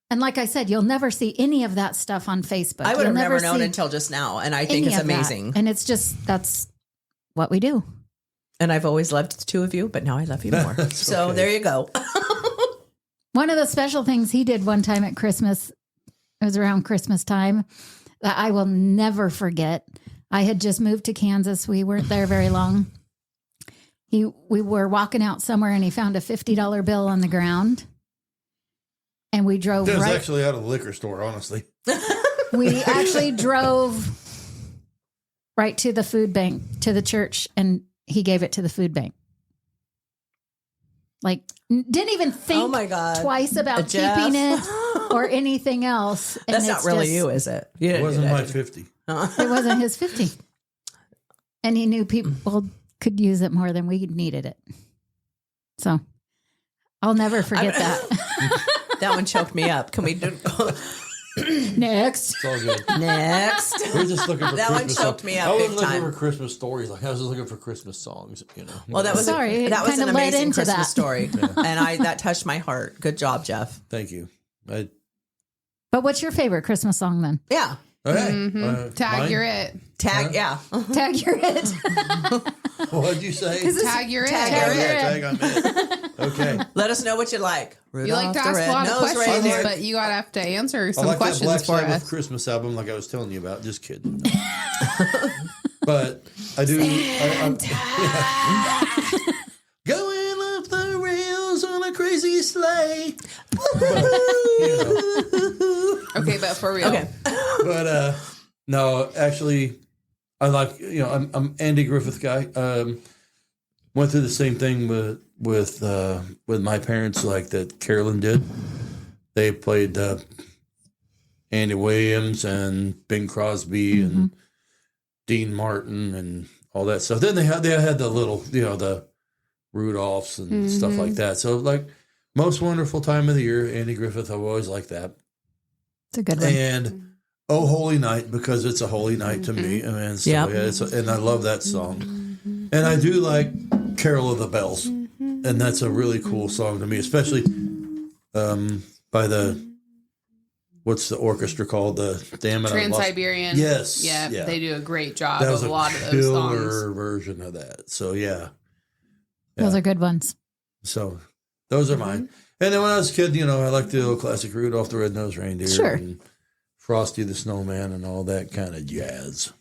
And like I said, you'll never see any of that stuff on Facebook. I would have You'll never known see until just now, and I think any it's of that. amazing. And it's just that's what we do. And I've always loved the two of you, but now I love you more. So okay. there you go. One of the special things he did one time at Christmas, it was around Christmas time, that I will never forget. I had just moved to Kansas. We weren't there very long. We were walking out somewhere and he found a $50 bill on the ground. And we drove It was right. actually out of the liquor store, honestly. We actually drove right to the food bank, to the church, and he gave it to the food bank. Like, didn't even think Oh my God. twice about Jeff. keeping it or anything else. And That's not it's really just- you, is it? You It didn't do wasn't that, my did you? 50. It wasn't his 50. And he knew people could use it more than we needed it. So I'll never forget that. That one choked me up. Can we do Next. It's all good. next? We're just looking for That one Christmas choked songs. me up I wasn't big looking time. for Christmas stories. Like I was just looking for Christmas songs. Well, that was Sorry, it that was an kinda led amazing into Christmas that. story, and that touched my heart. Good job, Jeff. Thank you. But what's your favorite Christmas song then? Yeah, Okay. Tag, mine? you're it. tag. Yeah, Tag your it. What'd you say? Tag, you're it. Tag, Oh, you're yeah, tag on it. Okay. let us know what you like. You like to Rudolph the ask a lot of red-nosed questions, reindeer. but you gotta have to answer some I like that questions Black for Sabbath us. Christmas album, like I was telling you about. Just kidding. But I do. Yeah. Going off the rails on a crazy sleigh. But, Okay, but for real. Okay, but no, actually, I like I'm Andy Griffith guy. Went through the same thing with my parents, like that Carolyn did. They played Andy Williams and Bing Crosby and Dean Martin and all that stuff. Then they had the little the Rudolphs and stuff like that. So like most wonderful time of the year, Andy Griffith. I've always liked that. It's a good one. And Oh Holy Night, because it's a holy night to me. I mean, so, Yep. and I love that song. And I do like Carol of the Bells, and that's a really cool song to me, especially by what's the orchestra called? The damn it, I lost- Trans-Siberian. Yes, Yeah, yeah. they do a great job That of was a lot of those killer songs. version of that. So yeah, Those are good ones. so those are mine. And then when I was a kid, I liked the old classic Rudolph the Red-Nosed Reindeer, Sure. and Frosty the Snowman, and all that kind of jazz.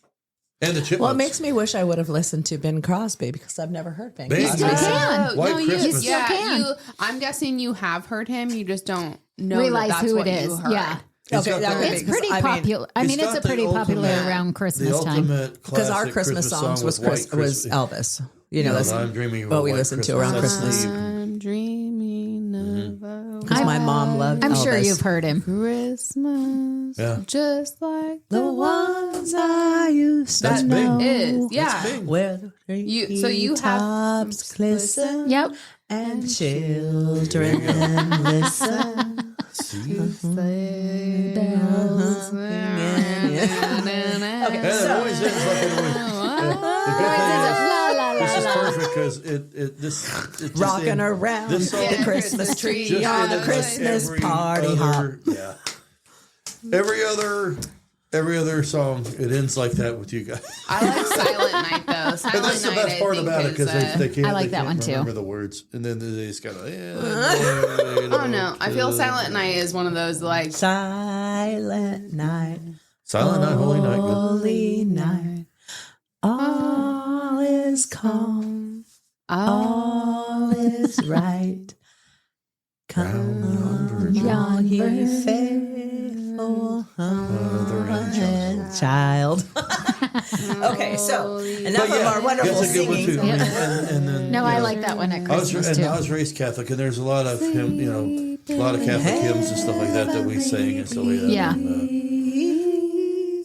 And the Chipmunks. well, it makes me wish I would have listened to Bing Crosby because I've never heard Bing Bing Crosby. Crosby. can. White no, Christmas. yeah, can. I'm guessing you have heard him. You just don't know Realize that that's who what it you is. heard. Yeah. He's Okay, got that the- would be- It's because, pretty I mean, popular. I he's mean, got it's a pretty the popular ultimate- around the Christmas time. ultimate Because our classic Christmas songs song was with White was Elvis. That's I'm dreaming of what a we White listened to around Christmas. I'm dreaming of a Because my mom loved I'm Elvis. sure you've heard him. Christmas, Yeah. just like the ones I used That's to Bing. know. is. Yeah. That's Bing. Where the You have tops glisten Yep. and children listen. And it always ends like it always. The good thing is, this is perfect because it just Rocking in- around this song- the Christmas tree just on in the like Christmas every party hop. other- Yeah. Every other song, it ends like that with you guys. I like Silent Night though. Silent And that's the Night, best part I think, about it because they can't. I like they that can't one, too. Remember the words, and then they just kind of. Oh no, I feel Silent Night is one of those like Silent night, Silent Night, Holy Night. Good. holy night. All is calm, all is right. Come, Yonder ye faithful and child. Okay, so enough of our wonderful that's a good one singing. too. And then, No, I like that one at Christmas too. I was raised Catholic, and there's a lot of a lot of Catholic hymns and stuff like that we sing and stuff like that. Yeah. And,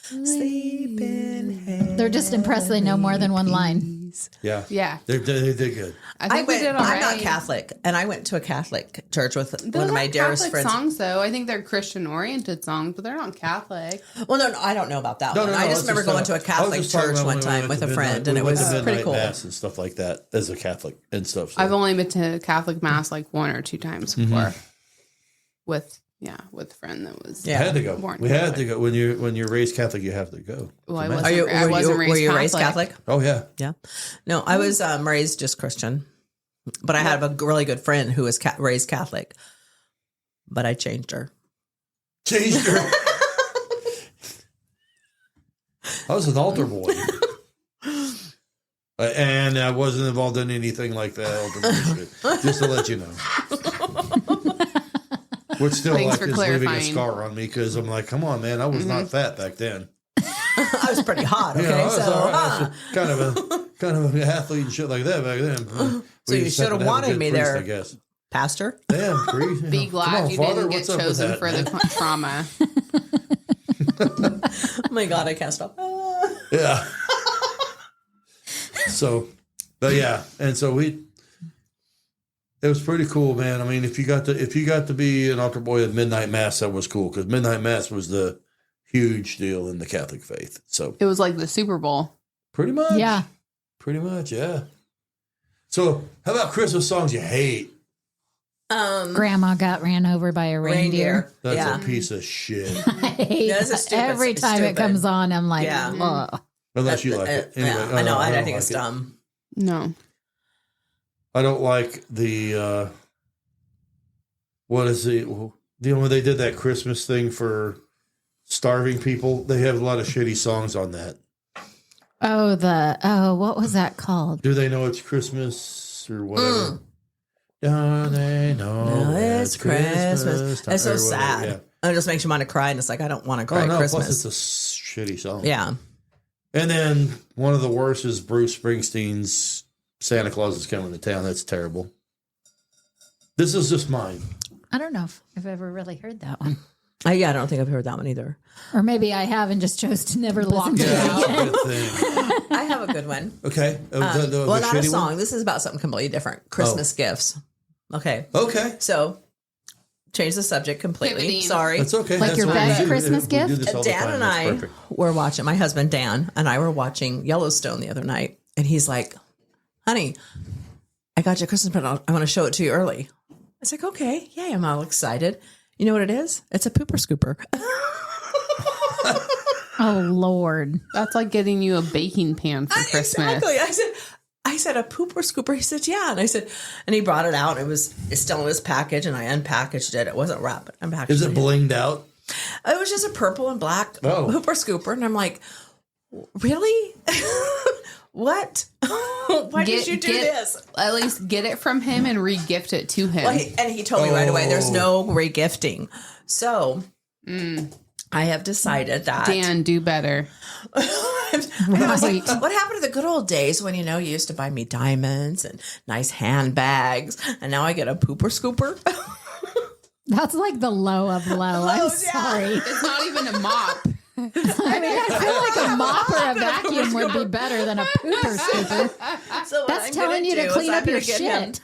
Sleep in heaven. They're just impressed they know more than one line. yeah, Yeah. they did good. I I think we went. did all I'm not right. Catholic, and I went to a Catholic church with Those one of my aren't dearest Catholic friends. songs though. I think they're Christian oriented songs, but they're not Catholic. Well, no, I don't know about that one. I just remember going to a Catholic church one time with a friend, and it was pretty cool. Mass and stuff like that as a Catholic and stuff. So. I've only been to Catholic mass like one or two times before, with a friend that was. Yeah. had to go. Born We had Catholic. to go. When you're raised Catholic, you have to go. Well, I Mass. wasn't. I wasn't raised were you Catholic. raised Catholic? Oh yeah. Yeah. No, I was raised just Christian, but I had a really good friend who was raised Catholic, but I changed her. Changed her. I was an altar boy. And I wasn't involved in anything like that altar boy shit. Just to let you know. Which still Thanks like for is leaving a clarifying. scar on me because I'm like, come on, man, I was not fat back then. I was pretty hot. Okay, I was so all right. I was kind of an athlete and shit like that back then. So We you just should have happened to a wanted good me priest, there. I guess. Pastor. Damn, priest. Be glad you didn't get chosen for the that? trauma. Oh my God, I can't stop. Yeah. So, but yeah, and so It was pretty cool, man. I mean, if you got to be an altar boy at midnight mass, that was cool because midnight mass was the huge deal in the Catholic faith. So It was like the Super Bowl. pretty much, Yeah. pretty much, yeah. So how about Christmas songs you hate? Grandma got ran over by a reindeer. That's Yeah. a piece of shit. I hate That's a that. stupid- Every it's time it stupid. comes on, I'm like, Yeah. ugh. Unless you like it. Anyway, Yeah, I know. I don't think like it's it. dumb. No. I don't like the what is the when they did that Christmas thing for starving people. They have a lot of shitty songs on that. What was that called? Do they know it's Christmas or whatever? Do they know No, it's Christmas. time It's so or whatever, sad. yeah. It just makes you want to cry, and it's like I don't want to cry Oh at no! Christmas. Plus, it's a shitty song. Yeah. And then one of the worst is Bruce Springsteen's "Santa Claus is Coming to Town." That's terrible. This is just mine. I don't know if I've ever really heard that one. Yeah, I don't think I've heard that one either. Or maybe I have and just chose to never listen to Yeah, it. that's a good thing. I have a good one. Okay. The Well, not a shitty song. one? This is about something completely different. Christmas gifts. Okay. Okay. So, change the subject completely. Pivoting. Sorry. That's okay. Like That's your what we best do. Christmas We do gift? this all the Dan time. and That's I perfect. were watching, my husband Dan and I were watching Yellowstone the other night. And he's like, honey, I got you a Christmas present. I want to show it to you early. I was like, okay. Yay. I'm all excited. You know what it is? It's a pooper scooper. Oh, Lord. That's like getting you a baking pan for Christmas. Exactly. I said, a pooper scooper? He said, yeah. And I said, and he brought it out. It's still in his package, and I unpackaged it. It wasn't wrapped. Unpackaged Is it it. blinged out? It was just a purple and black Oh. pooper scooper. And I'm like, really? What? Why did you do this? At least get it from him and re-gift it to him. Well, he told me right away, there's no regifting. So I have decided that. Dan, do better. I was like, what happened to the good old days when, you used to buy me diamonds and nice handbags, and now I get a pooper scooper? That's like the low of low. I'm yeah. sorry. It's not even a mop. I mean, I feel like a mop or a vacuum would be better than a pooper scooper. So what That's I'm telling gonna you to do is clean I'm up your gonna get him- shit.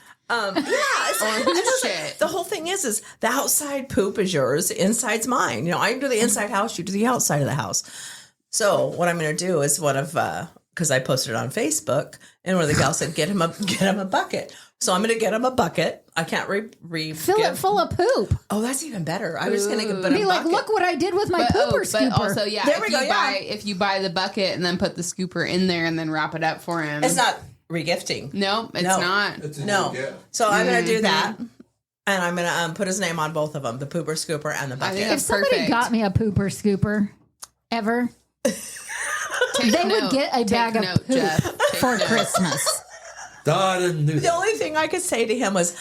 Shit. The whole thing is the outside poop is yours, the inside's mine. I do the inside house, you do the outside of the house. So what I'm going to do is because I posted it on Facebook, and one of the gals said, get him a bucket. So I'm going to get him a bucket. I can't Fill it full of poop. Oh, that's even better. I was going to put Be a like, bucket. look what I did with my pooper scooper. But also, yeah, There we go, if you buy the bucket and then put the scooper in there and then wrap it up for him. It's not regifting. No, it's No. not. No. So I'm going to do that. And I'm going to put his name on both of them, the pooper scooper and the bucket. think If that's somebody perfect. got me a pooper scooper ever, Take they note. would get a Take bag of note, poop Jeff. Take for note. Christmas. I didn't do The that. only thing I could say to him was,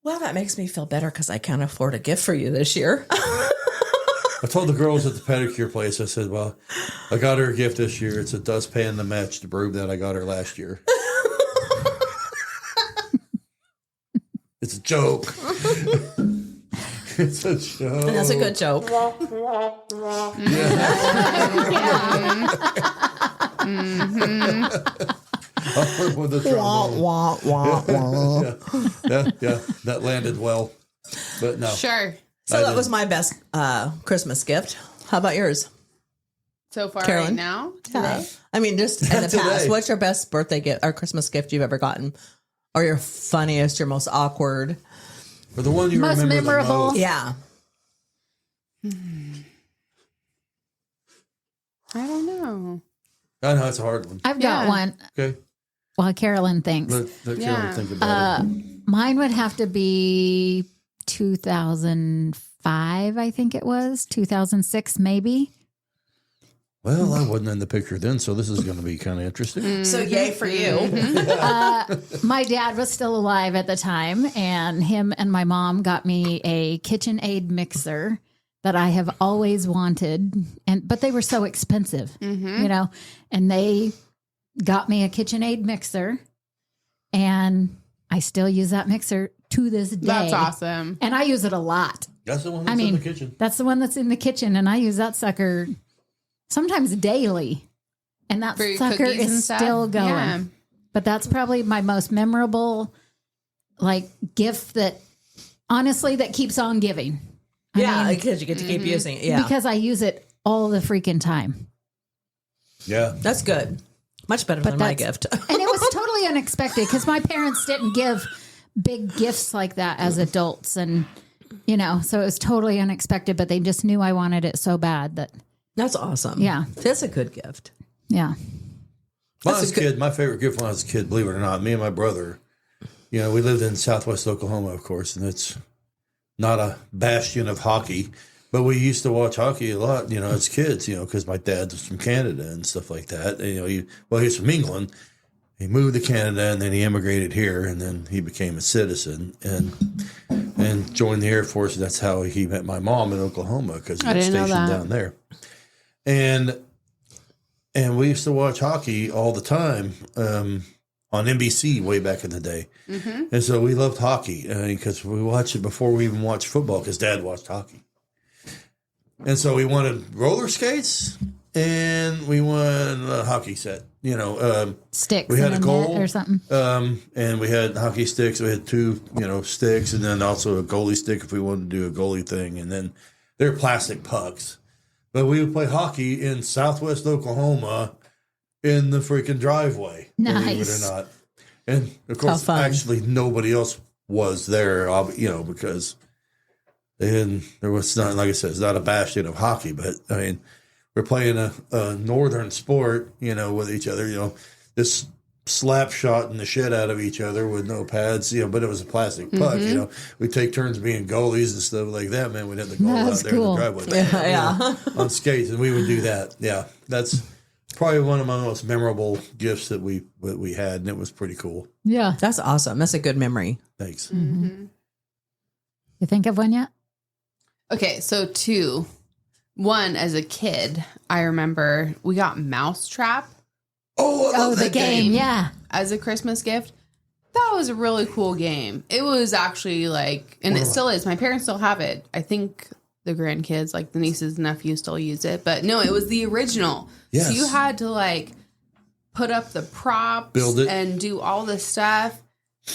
well, that makes me feel better because I can't afford a gift for you this year. I told the girls at the pedicure place, I said, well, I got her a gift this year. It's a dustpan to match the broom that I got her last year. It's a joke. It's a joke. And that's a good joke. With the trombone. Yeah, that landed well. But no. Sure. So that was my best Christmas gift. How about yours? So far Carolyn? right now, Yeah. I mean, just in the Today. past, what's your best birthday gift or Christmas gift you've ever gotten? Or your funniest, your most awkward? Or the one you Most remember memorable. the most. Yeah. I don't know. I know, it's a hard one. I've got Yeah. one. Okay. Well, Carolyn thinks. Let Yeah. Carolyn think about it. Mine would have to be 2005, I think it was. 2006, maybe. Well, I wasn't in the picture then, so this is going to be kind of interesting. So yay for you. My dad was still alive at the time, and him and my mom got me a KitchenAid mixer that I have always wanted, but they were so expensive, and they got me a KitchenAid mixer, and I still use that mixer to this day. That's awesome. And I use it a lot. That's the one that's in the kitchen. That's the one that's in the kitchen, and I use that sucker sometimes daily. And that For your sucker cookies and is stuff? still going. Yeah. But that's probably my most memorable like gift that honestly that keeps on giving. I mean, because you get to keep using it. Yeah. because I use it all the freaking time. Yeah. That's good. Much better than my gift. And it was totally unexpected because my parents didn't give big gifts like that as adults. And, you know, so it was totally unexpected, but they just knew I wanted it so bad that, That's awesome. Yeah. That's a good gift. yeah. When I was a kid, my favorite gift when I was a kid, believe it or not, me and my brother, you know, we lived in Southwest Oklahoma, of course, and it's not a bastion of hockey, but we used to watch hockey a lot, you know, as kids, you know, because my dad was from Canada and stuff like that. And, you know, he's from England. He moved to Canada and then he immigrated here and then he became a citizen and joined the Air Force. And that's how he met my mom in Oklahoma because he was stationed down there. And we used to watch hockey all the time on NBC way back in the day. Mm-hmm. And so we loved hockey because we watched it before we even watched football because Dad watched hockey. And so we wanted roller skates and we wanted a hockey set, you know. Sticks we had in a goal or something. And we had hockey sticks. We had 2, you know, sticks and then also a goalie stick if we wanted to do a goalie thing. And then they're plastic pucks. But we would play hockey in Southwest Oklahoma in the freaking driveway. Nice. Believe it or not. And, of course, actually nobody else was there, you know, because they didn't, there was not, like I said, it's not a bastion of hockey. But, I mean, we're playing a northern sport, you know, with each other, you know, this slap shot the shit out of each other with no pads, you know, but it was a plastic puck, you know. We take turns being goalies and stuff like that, man. We'd have the goal out there in the driveway. Yeah. On skates, and we would do that. Yeah. That's probably one of my most memorable gifts that we had, and it was pretty cool. Yeah. That's awesome. That's a good memory. Thanks. Mm-hmm. You think of one yet? Okay, so 2. One, as a kid, I remember we got Mousetrap Oh, I love the that game. Yeah. as a Christmas gift. That was a really cool game. It was actually like, and it still is. My parents still have it. I think the grandkids, like the nieces and nephews, still use it. But no, it was the original. Yes. So you had to like put up the props, Build it. and do all this stuff.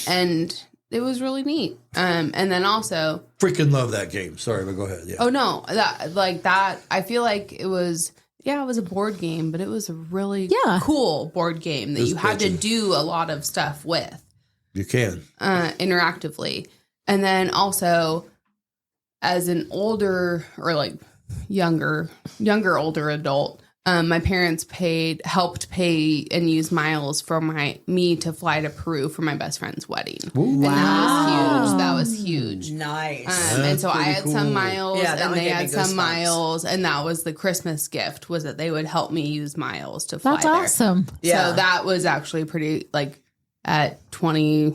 And it was really neat. And then also, Freaking love that game. Sorry, but go ahead. Yeah. oh no, that I feel like it was. Yeah, it was a board game, but it was a really cool board game that you had to do a lot of stuff with. You can. Interactively. And then also, as an older or like younger older adult, my parents helped pay and use miles for me to fly to Peru for my best friend's wedding. Ooh. Wow. And that was huge. Nice. And so I had pretty some cool. miles Yeah, that and one they gave me had some goosebumps. miles, and that was the Christmas gift, was that they would help me use miles to fly That's there. awesome. Yeah. So that was actually pretty, like, at 24,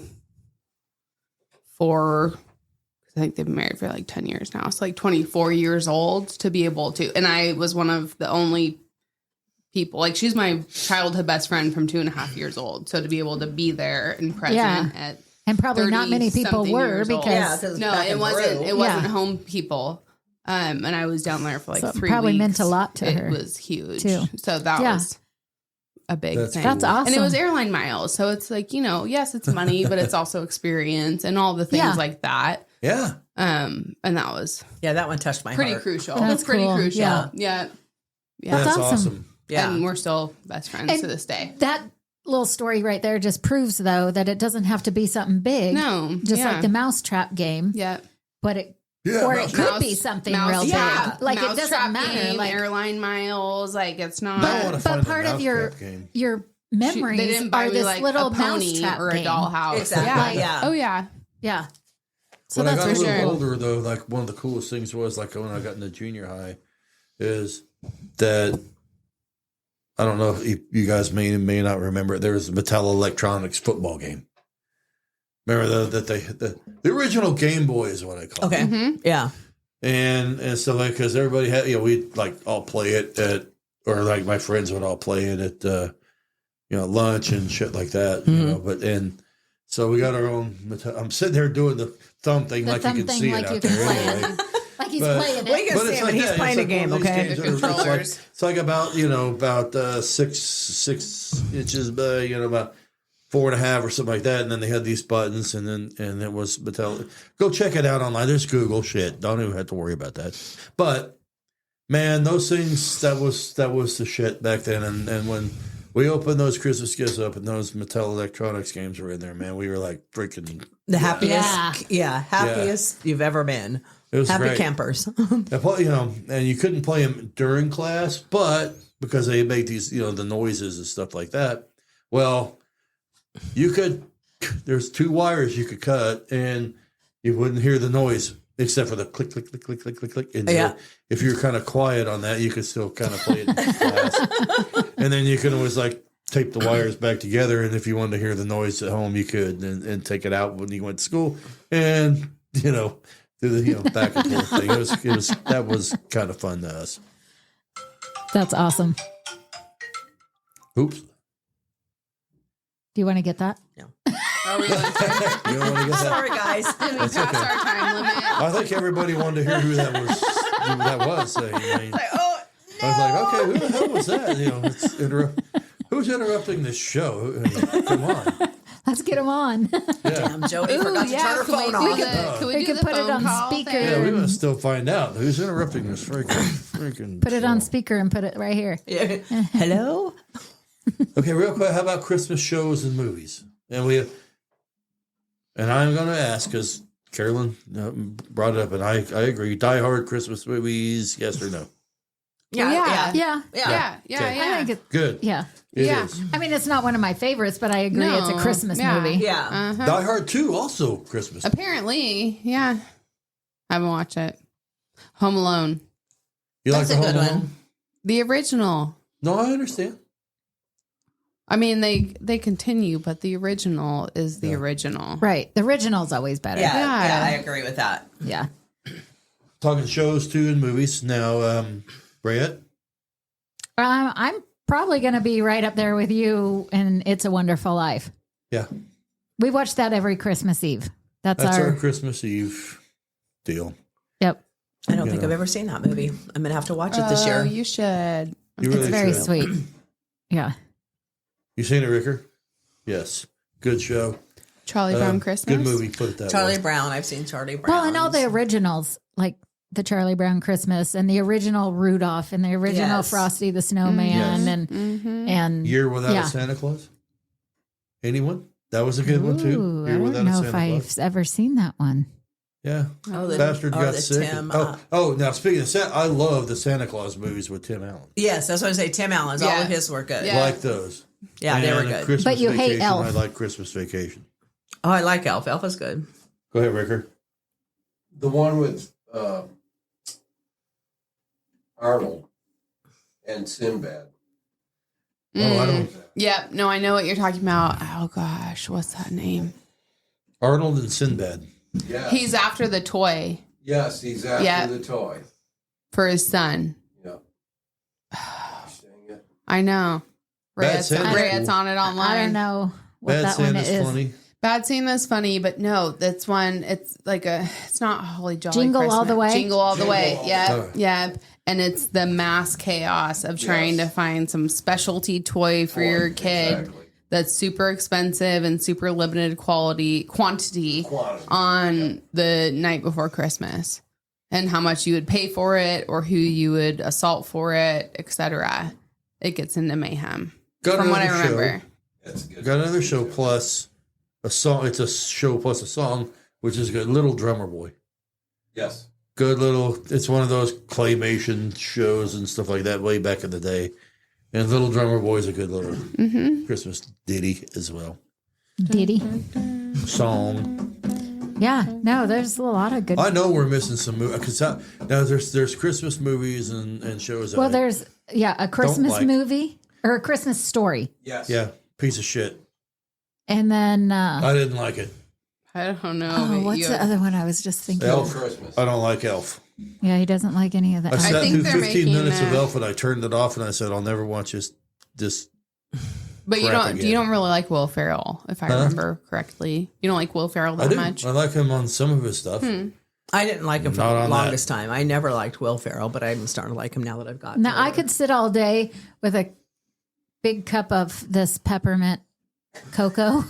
I think they've been married for like 10 years now. So like 24 years old to be able to, and I was one of the only people, like she's my childhood best friend from 2.5 years old. So to be able to be there and present at And probably not many people 30-something were years old. because No, it wasn't home people. And I was down there for like So it 3 probably weeks. meant a lot to her, It was huge. too. So that was a big thing. That's awesome. And it was airline miles. So it's like, you know, yes, it's money, but it's also experience and all the things like that. Yeah. And that was Yeah, that one touched my pretty heart. crucial. That's That's pretty cool. crucial. Yeah. Yeah. That's awesome. awesome. Yeah. And we're still best friends And to this day. that little story right there just proves, though, that it doesn't have to be something big. No. Just yeah. like the mousetrap game. Yeah. But it, Yeah. or it could Mouse- be something mouse- real yeah. big. Like it Mousetrap doesn't matter. game, Like, airline miles. Like it's not. I wanna but find the part of mousetrap game. your they memories didn't buy are me this like little a pony mousetrap or a game. dollhouse. Exactly. Yeah. Yeah. Oh yeah. Yeah. So When I that's got a for little sure. older, though, like one of the coolest things was like when I got into junior high, is that I don't know if you guys may not remember it. There was a Mattel Electronics football game. Remember the original Game Boy is what I call Okay. it. Mm-hmm. Yeah. And stuff like, because everybody had, we'd like all play it or like my friends would all play it at lunch and shit like that. And so we got our own. I'm sitting there doing the thumb thing The like you thumb can thing see like it you out can there. play it. Anyway. Like he's But- playing Well, it. you can see him, and he's playing a game. Okay. Controllers. It's like about 6 inches by about 4.5 or something like that, and then they had these buttons, and it was Mattel. Go check it out online. There's Google shit. Don't even have to worry about that. But man, those things that was the shit back then. And when we opened those Christmas gifts up and those Mattel Electronics games were in there, man, we were like freaking The happiest, happiest you've ever been. It was Happy great. campers. And you couldn't play them during class, but because they make these, the noises and stuff like that. Well, you could. There's 2 wires you could cut, and you wouldn't hear the noise except for the click, click, click, click, click, click, click. And if you're kind of quiet on that, you could still kind of play it in class. And then you can always like tape the wires back together, and if you wanted to hear the noise at home, you could, and take it out when you went to school, and do the back and forth thing. That was kind of fun to us. That's awesome. Oops. Do you want to get that? Are we going to You don't want to get that? Sorry, guys. pass our time limit? I think everybody wanted to hear who that was. I was like, okay, who the hell was that? Who's interrupting this show? Come on. Let's get them on. Yeah. Damn, Jody forgot to turn her phone on. We could put it on speaker. Yeah, we must still find out who's interrupting this freaking Put it on show. speaker and put it right here. Yeah. Hello? Okay, real quick, how about Christmas shows and movies? And I'm going to ask, because Carolyn brought it up, and I agree. Die Hard Christmas movies, yes or no? Yeah. Yeah. I think it's Good. yeah. It Yeah. is. I mean, it's not one of my favorites, but I agree No. it's a Christmas Yeah. movie. Yeah. Die Hard 2, also Christmas. Apparently, yeah. I haven't watched it. Home Alone. You That's like a the good Home one. Alone? The original. No, I understand. I mean, they continue, but the original is the original. Right. The original's always better. Yeah, I agree with that. Yeah. Talking shows, too, and movies. Now, Brett? I'm probably going to be right up there with you in It's a Wonderful Life. Yeah. We watch that every Christmas Eve. That's our our Christmas Eve deal. Yep. I don't think I've ever seen that movie. I'm going to have to watch it this year. You should. You really It's very should. sweet. Yeah. You seen it, Ricker? Yes. Good show. Charlie Brown Christmas. Good movie, put it that Charlie way. Brown. I've seen Charlie Brown. Well, and all the originals, like the Charlie Brown Christmas and the original Rudolph and the original Yes. Frosty the Snowman and Year Without yeah. a Santa Claus? Anyone? That was a good one, too. Ooh, I Year don't Without a know Santa if Claus. I've ever seen that one. Yeah. Oh, Bastard got the sick. Tim, Now speaking of Santa, I love the Santa Claus movies with Tim Allen. yes, that's what I say. Tim Allen's. All Yeah. of his were good. Yeah. Like those. Yeah, they were And good. Christmas But you hate Vacation, Elf. I like Christmas Vacation. Oh, I like Elf. Elf is good. Go ahead, Ricker. The one with Arnold and Sinbad. Oh, I don't. Yep. No, I know what you're talking about. Oh gosh, what's that name? Arnold and Sinbad. Yeah. He's after the toy Yes, he's after Yeah. the toy. for his son. Yeah. Dang it. I know. Bad Santa. Rayette's on it online. I don't know what Bad that one Santa's is. funny. Bad Santa's funny, but no, that's one. It's like it's not Holly Jolly Jingle Christmas. All the Way? Jingle all the Jingle way. All the Yep, Way. yep. And it's the mass chaos of trying to find some specialty toy for your kid Exactly. that's super expensive and super limited quantity on the night before Christmas, and how much you would pay for it or who you would assault for it, etc. It gets into mayhem. Got From what I another show. remember. That's good. Got another show plus a song. It's a show plus a song, which is good. Little Drummer Boy. Yes. Good little. It's one of those claymation shows and stuff like that way back in the day. And Little Drummer Boy is a good little Christmas ditty as well. Diddy. Song. Yeah. No, there's a lot of good. I know we're missing some movies because now there's Christmas movies and shows. Well, I- there's a Christmas like. movie or a Christmas story. Yes. yeah, piece of shit. And then I didn't like it. I don't know. oh, but what's you- the other one I was just thinking? Elf. Christmas. I don't like Elf. Yeah, he doesn't like any of that. I sat think through they're 15 making minutes of a- Elf and I turned it off and I said I'll never watch this. But you crap don't. again. You don't really like Will Ferrell, if I remember correctly. You don't like Will Ferrell I that do. much. I like him on some of his stuff. I didn't like him for Not the on longest time. I never liked Will Ferrell, but I'm starting to like him now that I've got. Now I could sit all day with a big cup of this peppermint Coco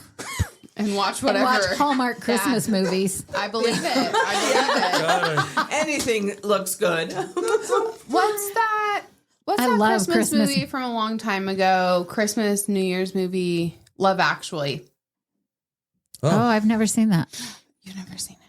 and watch and whatever. watch Hallmark Christmas movies. I believe it. I believe it. Anything looks good. What's that? What's I that love Christmas Christmas. movie from a long time ago? Christmas, New Year's movie, Love Actually. Oh, I've never seen that. You've never seen it.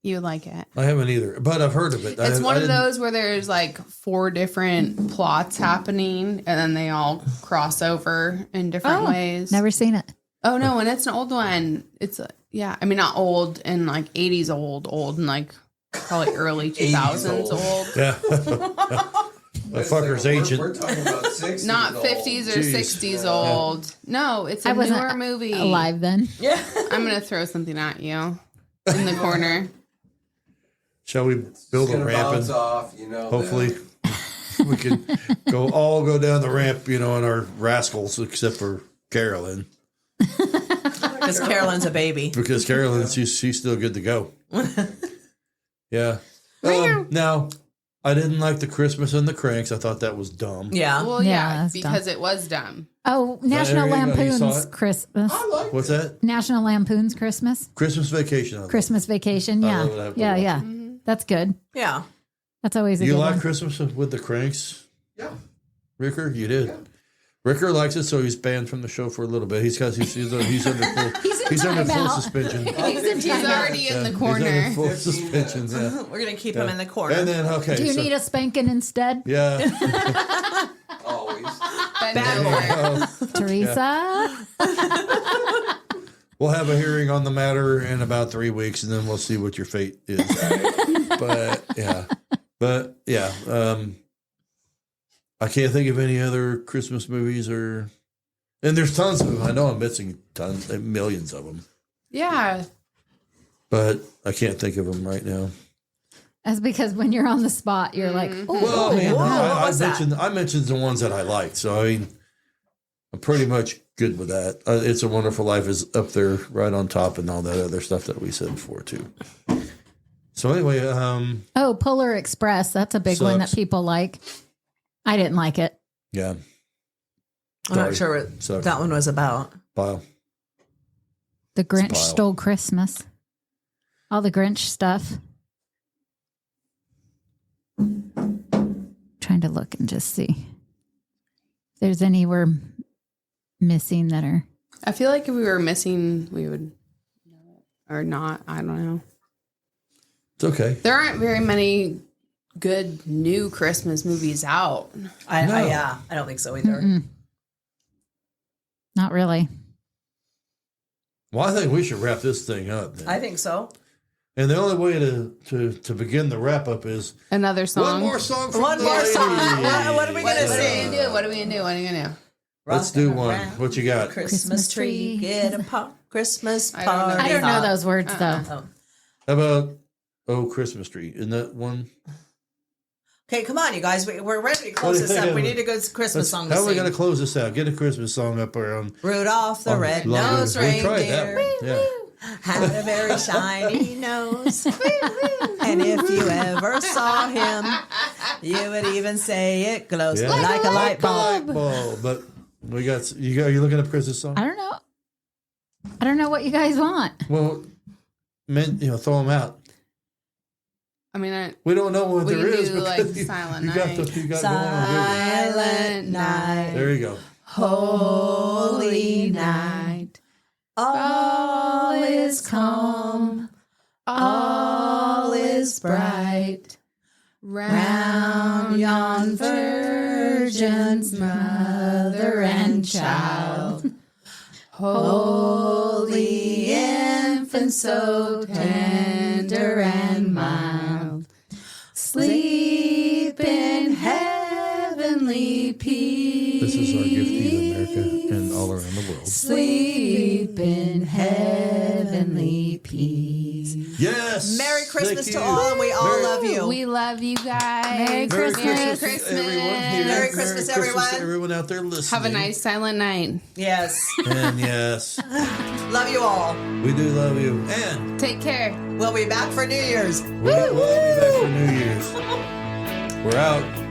You would like it. I haven't either, but I've heard of it. It's one I of didn't- those where there's like 4 different plots happening and then they all cross over in different ways. Never seen it. Oh no, and it's an old one. It's yeah, I mean not old and like 80s old and like probably early 2000s old. Yeah. The fucker's ancient. We're talking about 60s. Not old. 50s or Jeez. 60s old. No, it's a I wasn't newer movie. alive then. Yeah. I'm going to throw something at you in the corner. Shall we It's build a gonna ramp bounce and off, you know. hopefully we can go down the ramp, in our rascals, except for Carolyn. Because Carolyn's a baby. Because Carolyn, she's still good to go. Yeah. Now, I didn't like the Christmas and the Cranks. I thought that was dumb. Yeah. Well, Yeah, yeah, that's because it was dumb. Oh, National there you go. You saw Lampoon's it? Christmas. I like What's that? National Lampoon's Christmas. Christmas Vacation. I love. Christmas Vacation. I Yeah. love it. I have to Yeah, watch yeah. That's good. Yeah. That's always a You good like one. Christmas with the Cranks, Yeah. Ricker? You did. Yeah. Ricker likes it, so he's banned from the show for a little bit. He's under full He's in under full timeout. suspension. He's already in the He's corner. under full 15 suspension. Yeah. We're going to keep him in the corner. And then Do you need a spanking instead, Yeah. Always. Bend Bad over. Teresa? We'll have a hearing on the matter in about 3 weeks, and then we'll see what your fate is. But yeah, I can't think of any other Christmas movies and there's tons of them. I know I'm missing millions of them, Yeah. but I can't think of them right now. That's because when you're on the spot, you're like, oh, Well, I mean, Whoa, I what's that? mentioned the ones that I liked, so I mean, I'm pretty much good with that. It's a Wonderful Life is up there, right on top, and all that other stuff that we said before too. So anyway, oh, Polar Express. That's a big one that Sucks. people like. I didn't like it. yeah, I'm not sure what Sucks. that one was about. Pile. The Grinch Pile. Stole Christmas. All the Grinch stuff. Trying to look and just see if there's any we're missing that are. I feel like if we were missing, we would know it. Or not. I don't know. It's okay. There aren't very many good new Christmas movies out. I No. don't think so either. Not really. Well, I think we should wrap this thing up then. I think so. And the only way to begin the wrap up is Another song. one more song from One the more song. lady. What are we going to What are we sing? gonna do? What are we gonna do? What are we gonna do? Let's do Rockin' one. around What you got? Christmas tree, get a Christmas I don't know. party. I don't know hop. those words though. Oh. How about Oh Christmas Tree? Isn't that one? Okay, come on, you guys. We're ready to What close do you this think up. We of- need a good Christmas song to How are we sing. going to close this out? Get a Christmas song up around. Rudolph the red-nosed We tried that reindeer one. Yeah. had a very shiny nose. And if you ever saw him, you would even say it glows Yeah. like a light bulb. But we got you. Are you looking up Christmas song? I don't know. I don't know what you guys want. Well, throw them out. I mean, We don't know what We there can is do, because like, you, Silent you got Night. the you got going on Google. Silent night, There you go. holy night, all is calm, all is bright. Round yon virgin's mother and child, holy infant, so tender and mild, sleep in heavenly peace. This is our gift to you, America, and all around the world. Sleep in heavenly peace. Yes. Merry Christmas Thank to you. all, and we all Merry- love you. we love you guys. Merry Merry Christmas. Christmas, to everyone here. Merry Christmas, everyone. to everyone out there listening. Have a nice silent night. Yes. And yes, Love you all. we do love you. And Take care. We'll be back for New Year's. we'll be back for New Year's. We're out.